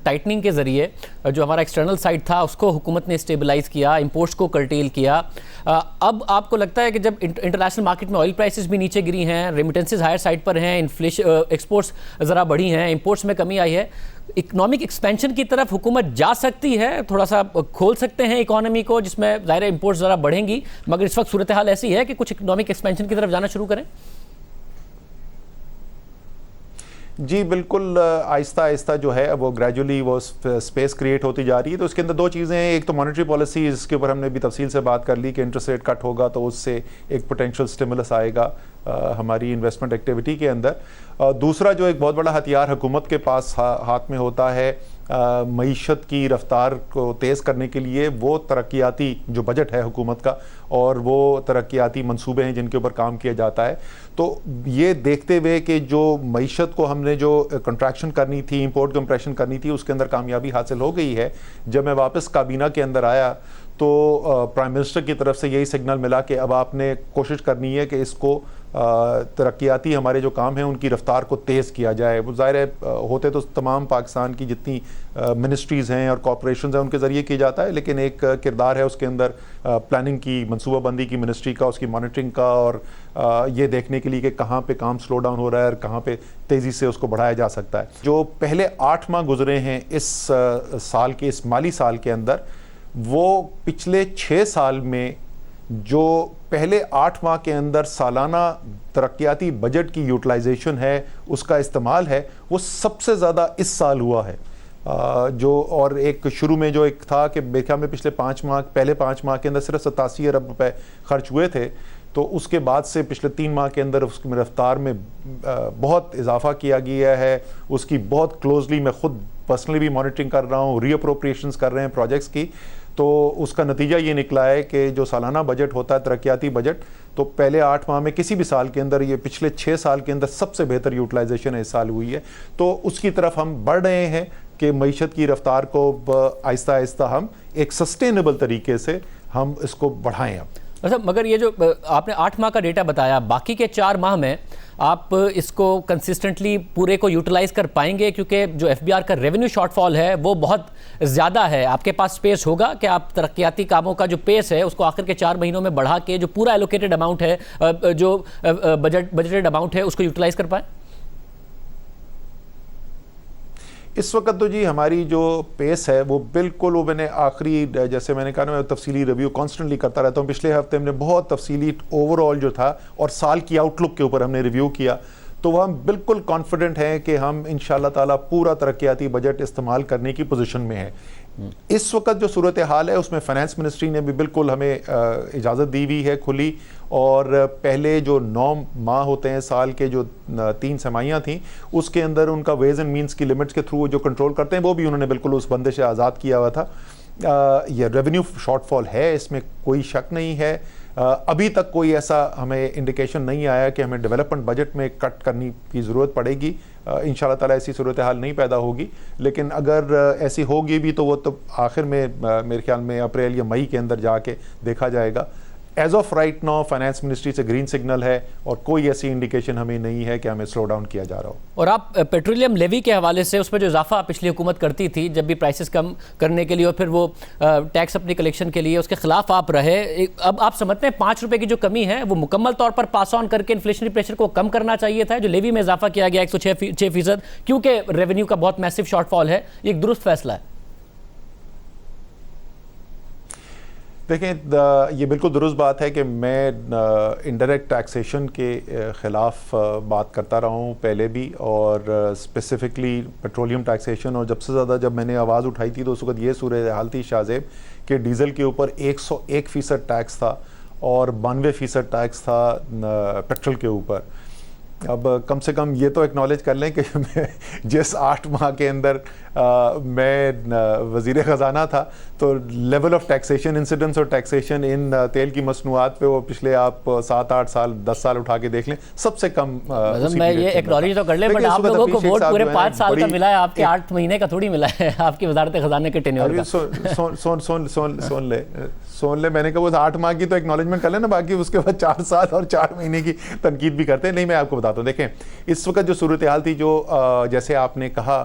टाइटनिंग के ज़रिए जो हमारा एक्सटर्नल साइड था उसको हुकूमत ने स्टेबलाइज किया, इंपोर्ट्स को कर्टेल किया, अब आपको लगता है कि जब इंटरनेशनल मार्केट में ऑयल प्राइसेस भी नीचे गिरी हैं, रेमिटेंसेस हायर साइड पर हैं, इन्फ्लेशन, एक्सपोर्ट्स ज़रा बढ़ी हैं, इंपोर्ट्स में कमी आई है, इकोनॉमिक एक्सपेंशन की तरफ हुकूमत जा सकती है, थोड़ा सा खोल सकते हैं इकोनॉमी को, जिसमें ज़ाहिर इंपोर्ट्स ज़रा बढ़ेंगी, मगर इस वक्त सूरत हाल ऐसी है कि कुछ इकोनॉमिक एक्सपेंशन की तरफ जाना शुरू करें? जी बिल्कुल, आहिस्ता आहिस्ता जो है वो ग्रेजुअली वो स्पेस क्रिएट होती जा रही है। तो उसके अंदर दो चीज़ें हैं, एक तो मॉनेटरी पॉलिसी, इसके ऊपर हमने भी तफसील से बात कर ली कि इंटरेस्ट रेट कट होगा तो उससे एक पोटेंशियल स्टिमुलस आएगा हमारी इन्वेस्टमेंट एक्टिविटी के अंदर। दूसरा जो एक बहुत बड़ा हथियार हुकूमत के पास हाथ में होता है मईशत की रफ्तार को तेज़ करने के लिए, वो तरक्याती जो बजट है हुकूमत का और वो तरक्याती मंसूबे हैं जिनके ऊपर काम किया जाता है। तो ये देखते हुए कि जो मईशत को हमने जो कंट्रैक्शन करनी थी, इंपोर्ट कंप्रेशन करनी थी, उसके अंदर कामयाबी हासिल हो गई है। जब मैं वापस काबीना के अंदर आया तो प्राइम मिनिस्टर की तरफ से यही सिग्नल मिला कि अब आपने कोशिश करनी है कि इसको तरक्याती हमारे जो काम हैं उनकी रफ्तार को तेज़ किया जाए। वो ज़ाहिर है होते तो तमाम पाकिस्तान की जितनी मिनिस्ट्रीज़ हैं और कॉर्पोरेशंस हैं उनके ज़रिए किया जाता है, लेकिन एक किरदार है उसके अंदर प्लानिंग की, मनसूबाबंदी की मिनिस्ट्री का, उसकी मॉनिटरिंग का, और ये देखने के लिए कि कहाँ पे काम स्लो डाउन हो रहा है और कहाँ पे तेज़ी से उसको बढ़ाया जा सकता है। जो पहले 8 माह गुजरे हैं इस साल के, इस माली साल के अंदर, वो पिछले 6 साल में जो पहले 8 माह के अंदर सालाना तरक्याती बजट की यूटिलाइजेशन है, उसका इस्तेमाल है, वो सबसे ज़्यादा इस साल हुआ है। जो और एक शुरू में जो एक था कि बेख्या में पिछले 5 माह, पहले 5 माह के अंदर सिर्फ 87 अरब रुपए खर्च हुए थे, तो उसके बाद से पिछले 3 माह के अंदर उसकी रफ्तार में बहुत इजाफा किया गया है। उसकी बहुत क्लोजली मैं खुद पर्सनली भी मॉनिटरिंग कर रहा हूँ, रीअप्रोप्रिएशंस कर रहे हैं प्रोजेक्ट्स की। तो उसका नतीजा ये निकला है कि जो सालाना बजट होता है तरक्याती बजट, तो पहले 8 माह में किसी भी साल के अंदर, ये पिछले 6 साल के अंदर सबसे बेहतर यूटिलाइजेशन इस साल हुई है। तो उसकी तरफ हम बढ़ रहे हैं कि मईशत की रफ्तार को आहिस्ता आहिस्ता हम एक सस्टेनेबल तरीके से हम इसको बढ़ाएं। अब अच्छा, मगर ये जो आपने 8 माह का डेटा बताया, बाकी के 4 माह में आप इसको कंसिस्टेंटली पूरे को यूटिलाइज कर पाएंगे? क्योंकि जो FBR का रेवेन्यू शॉर्टफॉल है वो बहुत ज़्यादा है। आपके पास स्पेस होगा कि आप तरक्याती कामों का जो पेस है उसको आखिर के 4 महीनों में बढ़ा के जो पूरा एलोकेटेड अमाउंट है, जो बजटेड अमाउंट है, उसको यूटिलाइज कर पाएँ? इस वक्त तो जी हमारी जो पेस है वो बिल्कुल, वो मैंने आखिरी, जैसे मैंने कहा ना, मैं तफसीली रिव्यू कॉन्स्टेंटली करता रहता हूँ। पिछले हफ्ते हमने बहुत तफसीली ओवरऑल जो था और साल की आउटलुक के ऊपर हमने रिव्यू किया, तो वह हम बिल्कुल कॉन्फिडेंट हैं कि हम इंशाअल्लाह ताला पूरा तरक्याती बजट इस्तेमाल करने की पोजीशन में है। इस वक्त जो सूरत हाल है उसमें फाइनेंस मिनिस्ट्री ने भी बिल्कुल हमें इजाज़त दी हुई है खुली, और पहले जो 9 माह होते हैं साल के, जो 3 छमाहियाँ थी, उसके अंदर उनका वेज एंड मीन्स की लिमिट्स के थ्रू जो कंट्रोल करते हैं वो भी उन्होंने बिल्कुल उस बंदे से आज़ाद किया हुआ था। यह रेवेन्यू शॉर्टफॉल है, इसमें कोई शक नहीं है। अभी तक कोई ऐसा हमें इंडिकेशन नहीं आया कि हमें डेवलपमेंट बजट में कट करने की ज़रूरत पड़ेगी। इंशाअल्लाह ताला ऐसी सूरत हाल नहीं पैदा होगी, लेकिन अगर ऐसी होगी भी तो वो तो आखिर में मेरे ख्याल में अप्रैल या मई के अंदर जाके देखा जाएगा। As of right now finance ministry से ग्रीन सिग्नल है और कोई ऐसी इंडिकेशन हमें नहीं है कि हमें स्लो डाउन किया जा रहा हो। और आप पेट्रोलियम लेवी के हवाले से, उसमें जो इजाफा पिछली हुकूमत करती थी जब भी प्राइसेस कम करने के लिए और फिर वो टैक्स अपनी कलेक्शन के लिए, उसके खिलाफ आप रहे। अब आप समझते हैं 5 रुपये की जो कमी है वो मुकम्मल तौर पर पास ऑन करके इन्फ्लेशनरी प्रेशर को कम करना चाहिए था? जो लेवी में इजाफा किया गया 106%, क्योंकि रेवेन्यू का बहुत मैसिव शॉर्टफॉल है, ये एक दुरुस्त फैसला है? देखें, ये बिल्कुल दुरुस्त बात है कि मैं इनडायरेक्ट टैक्सेशन के ख़िलाफ़ बात करता रहा हूँ पहले भी, और स्पेसिफ़िकली पेट्रोलियम टैक्सेशन। और जब से ज़्यादा जब मैंने आवाज़ उठाई थी तो उस वक्त ये सूरत हाल थी शाहज़ेब कि डीज़ल के ऊपर 101% टैक्स था और 92% टैक्स था पेट्रोल के ऊपर। अब कम से कम ये तो एक्नॉलेज कर लें कि मैं जिस 8 माह के अंदर मैं वज़ीर ख़जाना था तो लेवल ऑफ टैक्सेशन इंसिडेंस और टैक्सेशन इन तेल की मसनूआत पे वो पिछले आप 7-8 साल 10 साल उठा के देख लें, सबसे कम। मैं ये एक्नॉलेज तो कर ले, बट आप लोगों को वोट पूरे 5 साल का मिला है, आपके 8 महीने का थोड़ी मिला है आपकी वजारत ख़जाने के टेन्योर का। सुन ले, मैंने कहा वो 8 माह की तो एक्नॉलेजमेंट कर लेना, बाकी उसके बाद 4 साल और 4 महीने की तनकीद भी करते हैं। नहीं, मैं आपको बताता हूँ, देखें इस वक्त जो सूरत हाल थी, जो जैसे आपने कहा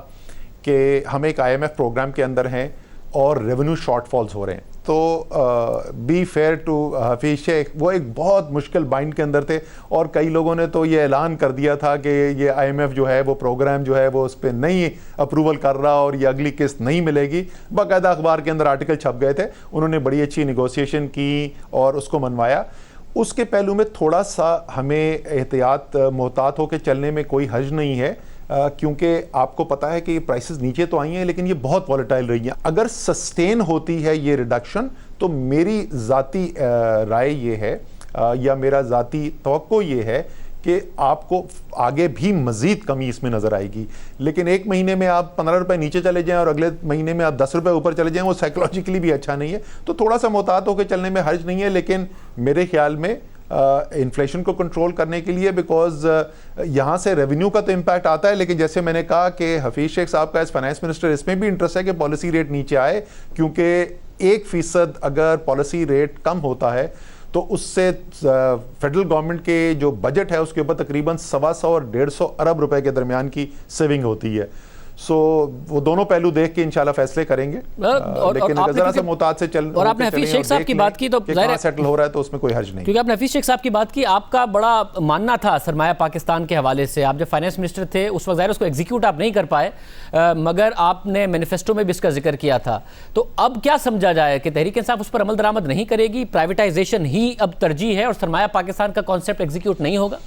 कि हम एक IMF प्रोग्राम के अंदर हैं और रेवेन्यू शॉर्टफॉल्स हो रहे हैं, तो be fair to Hafeez Sheikh, वो एक बहुत मुश्किल बाइंड के अंदर थे और कई लोगों ने तो ये ऐलान कर दिया था कि ये IMF जो है वो प्रोग्राम जो है वो उस पर नहीं अप्रूवल कर रहा और ये अगली किस्त नहीं मिलेगी। बाकायदा अखबार के अंदर आर्टिकल छप गए थे, उन्होंने बड़ी अच्छी निगोसिएशन की और उसको मनवाया। उसके पहलू में थोड़ा सा हमें एहतियात मोहतात होकर चलने में कोई हर्ज नहीं है, क्योंकि आपको पता है कि प्राइसेस नीचे तो आई हैं लेकिन ये बहुत वॉलेटाइल रही हैं। अगर सस्टेन होती है ये रिडक्शन तो मेरी ज़ाती राय ये है या मेरा ज़ाती तवक्को ये है कि आपको आगे भी मज़ीद कमी इसमें नज़र आएगी। लेकिन एक महीने में आप 15 रुपए नीचे चले जाएं और अगले महीने में आप 10 रुपए ऊपर चले जाएं, वो साइकोलॉजिकली भी अच्छा नहीं है। तो थोड़ा सा मोहतात होकर चलने में हर्ज नहीं है, लेकिन मेरे ख्याल में इन्फ्लेशन को कंट्रोल करने के लिए, बिकॉज यहाँ से रेवेन्यू का तो इम्पैक्ट आता है, लेकिन जैसे मैंने कहा कि हफीज शेख साहब का एज फाइनेंस मिनिस्टर इसमें भी इंटरेस्ट है कि पॉलिसी रेट नीचे आए, क्योंकि 1% अगर पॉलिसी रेट कम होता है तो उससे फेडरल गवर्नमेंट के जो बजट है उसके ऊपर तकरीबन 125 और 150 अरब रुपए के दरमियान की सेविंग होती है। सो वो दोनों पहलू देख के इंशाल्लाह फैसले करेंगे, लेकिन अगर जरा सा मोहतात से चल। और आपने हफीज शेख साहब की बात की तो जाहिर सेटल हो रहा है तो उसमें कोई हर्ज नहीं, क्योंकि आपने हफीज शेख साहब की बात की, आपका बड़ा मानना था सरमाया पाकिस्तान के हवाले से। आप जब फाइनेंस मिनिस्टर थे उस वक्त ज़ाहिर उसको एग्जीक्यूट आप नहीं कर पाए, मगर आपने मैनिफेस्टो में भी इसका जिक्र किया था। तो अब क्या समझा जाए कि तहरीक इंसाफ उस पर अमल दरामद नहीं करेगी, प्राइवेटाइजेशन ही अब तरजीह है और सरमाया पाकिस्तान का कॉन्सेप्ट एग्जीक्यूट नहीं होगा?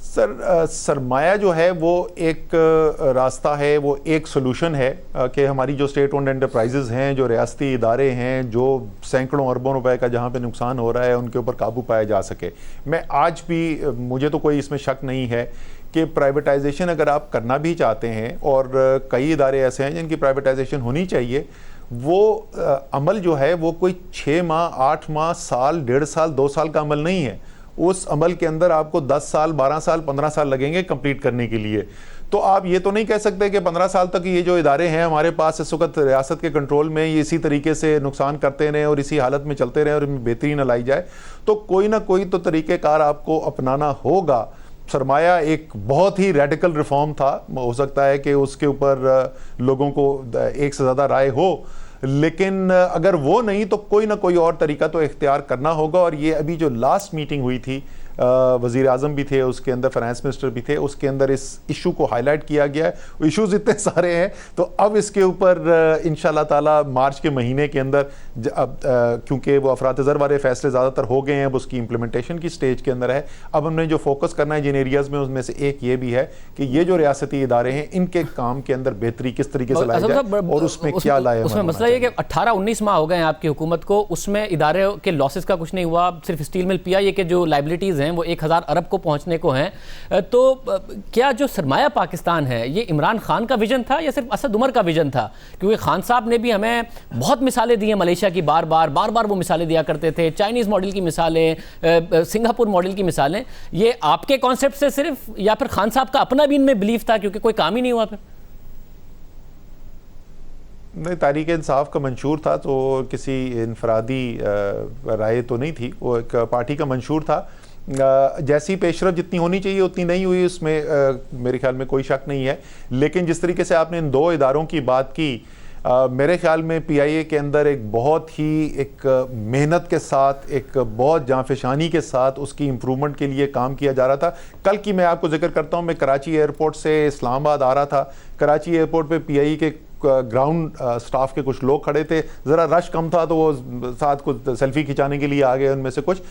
सर, सरमाया जो है वो एक रास्ता है, वो एक सोल्यूशन है कि हमारी जो स्टेट ओन्ड एंटरप्राइजेज़ हैं, जो रियासती इदारे हैं, जो सैकड़ों अरबों रुपए का जहाँ पे नुकसान हो रहा है उनके ऊपर काबू पाया जा सके। मैं आज भी, मुझे तो कोई इसमें शक नहीं है कि प्राइवेटाइजेशन अगर आप करना भी चाहते हैं, और कई इदारे ऐसे हैं जिनकी प्राइवेटाइजेशन होनी चाहिए, वो अमल जो है वो कोई 6 माह 8 माह साल 1.5 साल 2 साल का अमल नहीं है। उस अमल के अंदर आपको 10 साल 12 साल 15 साल लगेंगे कंप्लीट करने के लिए। तो आप ये तो नहीं कह सकते कि 15 साल तक ये जो इदारे हैं हमारे पास इस वक्त रियासत के कंट्रोल में, ये इसी तरीके से नुकसान करते रहें और इसी हालत में चलते रहें और इनमें बेहतरी न लाई जाए। तो कोई ना कोई तो तरीक़ेकार आपको अपनाना होगा। सरमाया एक बहुत ही रेडिकल रिफॉर्म था, हो सकता है कि उसके ऊपर लोगों को एक से ज़्यादा राय हो, लेकिन अगर वो नहीं तो कोई ना कोई और तरीका तो इख्तियार करना होगा। और ये अभी जो लास्ट मीटिंग हुई थी, वज़ीर आज़म भी थे उसके अंदर, फाइनेंस मिनिस्टर भी थे, उसके अंदर इस इशू को हाईलाइट किया गया है। इश्यूज इतने सारे हैं तो अब इसके ऊपर इंशाल्लाह ताला मार्च के महीने के अंदर, अब क्योंकि वो अफरात ज़र वाले फैसले ज़्यादातर हो गए हैं, अब उसकी इम्प्लीमेंटेशन की स्टेज के अंदर है। अब हमने जो फोकस करना है जिन एरियाज़ में, उसमें से एक ये भी है कि ये जो रियासती इदारे हैं इनके काम के अंदर बेहतरी किस तरीके से लाई जाए और उसमें क्या लाए। उसमें मसला ये कि 18-19 माह हो गए हैं आपकी हुकूमत को, उसमें इदारे के लॉसेस का कुछ नहीं हुआ। सिर्फ स्टील मिल PIA के जो लाइबिलिटीज़ वो 1000 अरब को पहुंचने को हैं। तो क्या जो सरमाया पाकिस्तान है ये इमरान खान का विजन था या सिर्फ असद उमर का विजन था? क्योंकि खान साहब ने भी हमें बहुत मिसालें दी हैं, मलेशिया की बार बार वो मिसालें दिया करते थे, चाइनीज़ मॉडल की मिसालें, सिंगापुर मॉडल की मिसालें। ये आपके कॉन्सेप्ट से सिर्फ, या फिर खान साहब का अपना भी इनमें बिलीफ था क्योंकि कोई काम ही नहीं हुआ? फिर नहीं, तहरीक इंसाफ का मंशूर था, तो किसी इनफरादी राय तो नहीं थी, वो एक पार्टी का मंशूर था। जैसी पेशरफ जितनी होनी चाहिए उतनी नहीं हुई, उसमें मेरे ख्याल में कोई शक नहीं है। लेकिन जिस तरीके से आपने इन 2 इदारों की बात की, मेरे ख्याल में PIA के अंदर एक बहुत ही एक मेहनत के साथ, एक बहुत जांफशानी के साथ उसकी इम्प्रूवमेंट के लिए काम किया जा रहा था। कल की मैं आपको जिक्र करता हूँ, मैं कराची एयरपोर्ट से इस्लामाबाद आ रहा था, कराची एयरपोर्ट पे PIA के ग्राउंड स्टाफ के कुछ लोग खड़े थे, ज़रा रश कम था तो वो साथ कुछ सेल्फी खिंचाने के लिए आ गए उनमें से कुछ,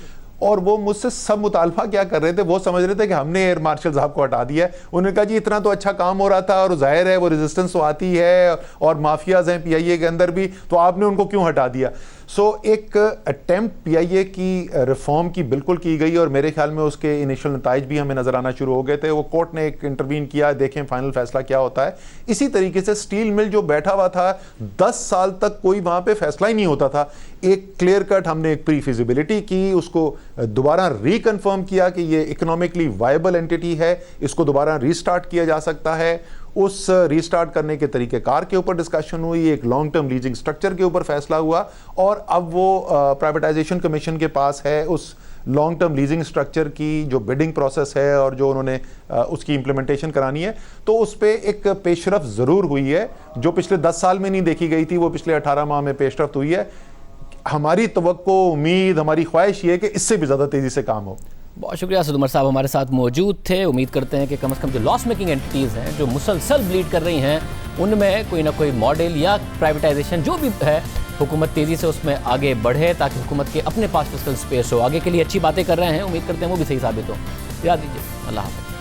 और वो मुझसे सब मुतालबा क्या कर रहे थे, वो समझ रहे थे कि हमने एयर मार्शल साहब को हटा दिया है। उन्होंने कहा जी इतना तो अच्छा काम हो रहा था और जाहिर है वो रेजिस्टेंस तो आती है और माफियाज हैं PIA के अंदर भी, तो आपने उनको क्यों हटा दिया। सो एक अटेम्प्ट PIA की रिफॉर्म की बिल्कुल की गई और मेरे ख्याल में उसके इनिशियल नताइज भी हमें नजर आना शुरू हो गए थे। वो कोर्ट ने एक इंटरवीन किया, देखें फाइनल फैसला क्या होता है। इसी तरीके से स्टील मिल जो बैठा हुआ था 10 साल तक कोई वहां पे फैसला ही नहीं होता था, एक क्लियर कट हमने एक प्री फिजिबिलिटी की, उसको दोबारा रिकन्फर्म किया कि ये इकोनॉमिकली वायबल एंटिटी है, इसको दोबारा रीस्टार्ट किया जा सकता है। उस रीस्टार्ट करने के तरीक़ेकार के ऊपर डिस्कशन हुई, एक लॉन्ग टर्म लीजिंग स्ट्रक्चर के ऊपर फैसला हुआ और अब वो प्राइवेटाइजेशन कमीशन के पास है उस लॉन्ग टर्म लीजिंग स्ट्रक्चर की जो बिडिंग प्रोसेस है और जो उन्होंने उसकी इम्प्लीमेंटेशन करानी है। तो उस पर एक पेशरफ ज़रूर हुई है, जो पिछले 10 साल में नहीं देखी गई थी वो पिछले 18 माह में पेशरफ हुई है। हमारी तवक्को, उम्मीद, हमारी ख्वाहिश ये है कि इससे भी ज़्यादा तेज़ी से काम हो। बहुत शुक्रिया असद उमर साहब हमारे साथ मौजूद थे। उम्मीद करते हैं कि कम से कम जो लॉस मेकिंग एंटिटीज़ हैं, जो मुसलसल ब्लीड कर रही हैं, उनमें कोई ना कोई मॉडल या प्राइवेटाइजेशन जो भी है, हुकूमत तेज़ी से उसमें आगे बढ़े ताकि हुकूमत के अपने पास फिस्कल स्पेस हो। आगे के लिए अच्छी बातें कर रहे हैं, उम्मीद करते हैं वो भी सही साबित हो। याद दीजिए, अल्लाह हाफ़िज़।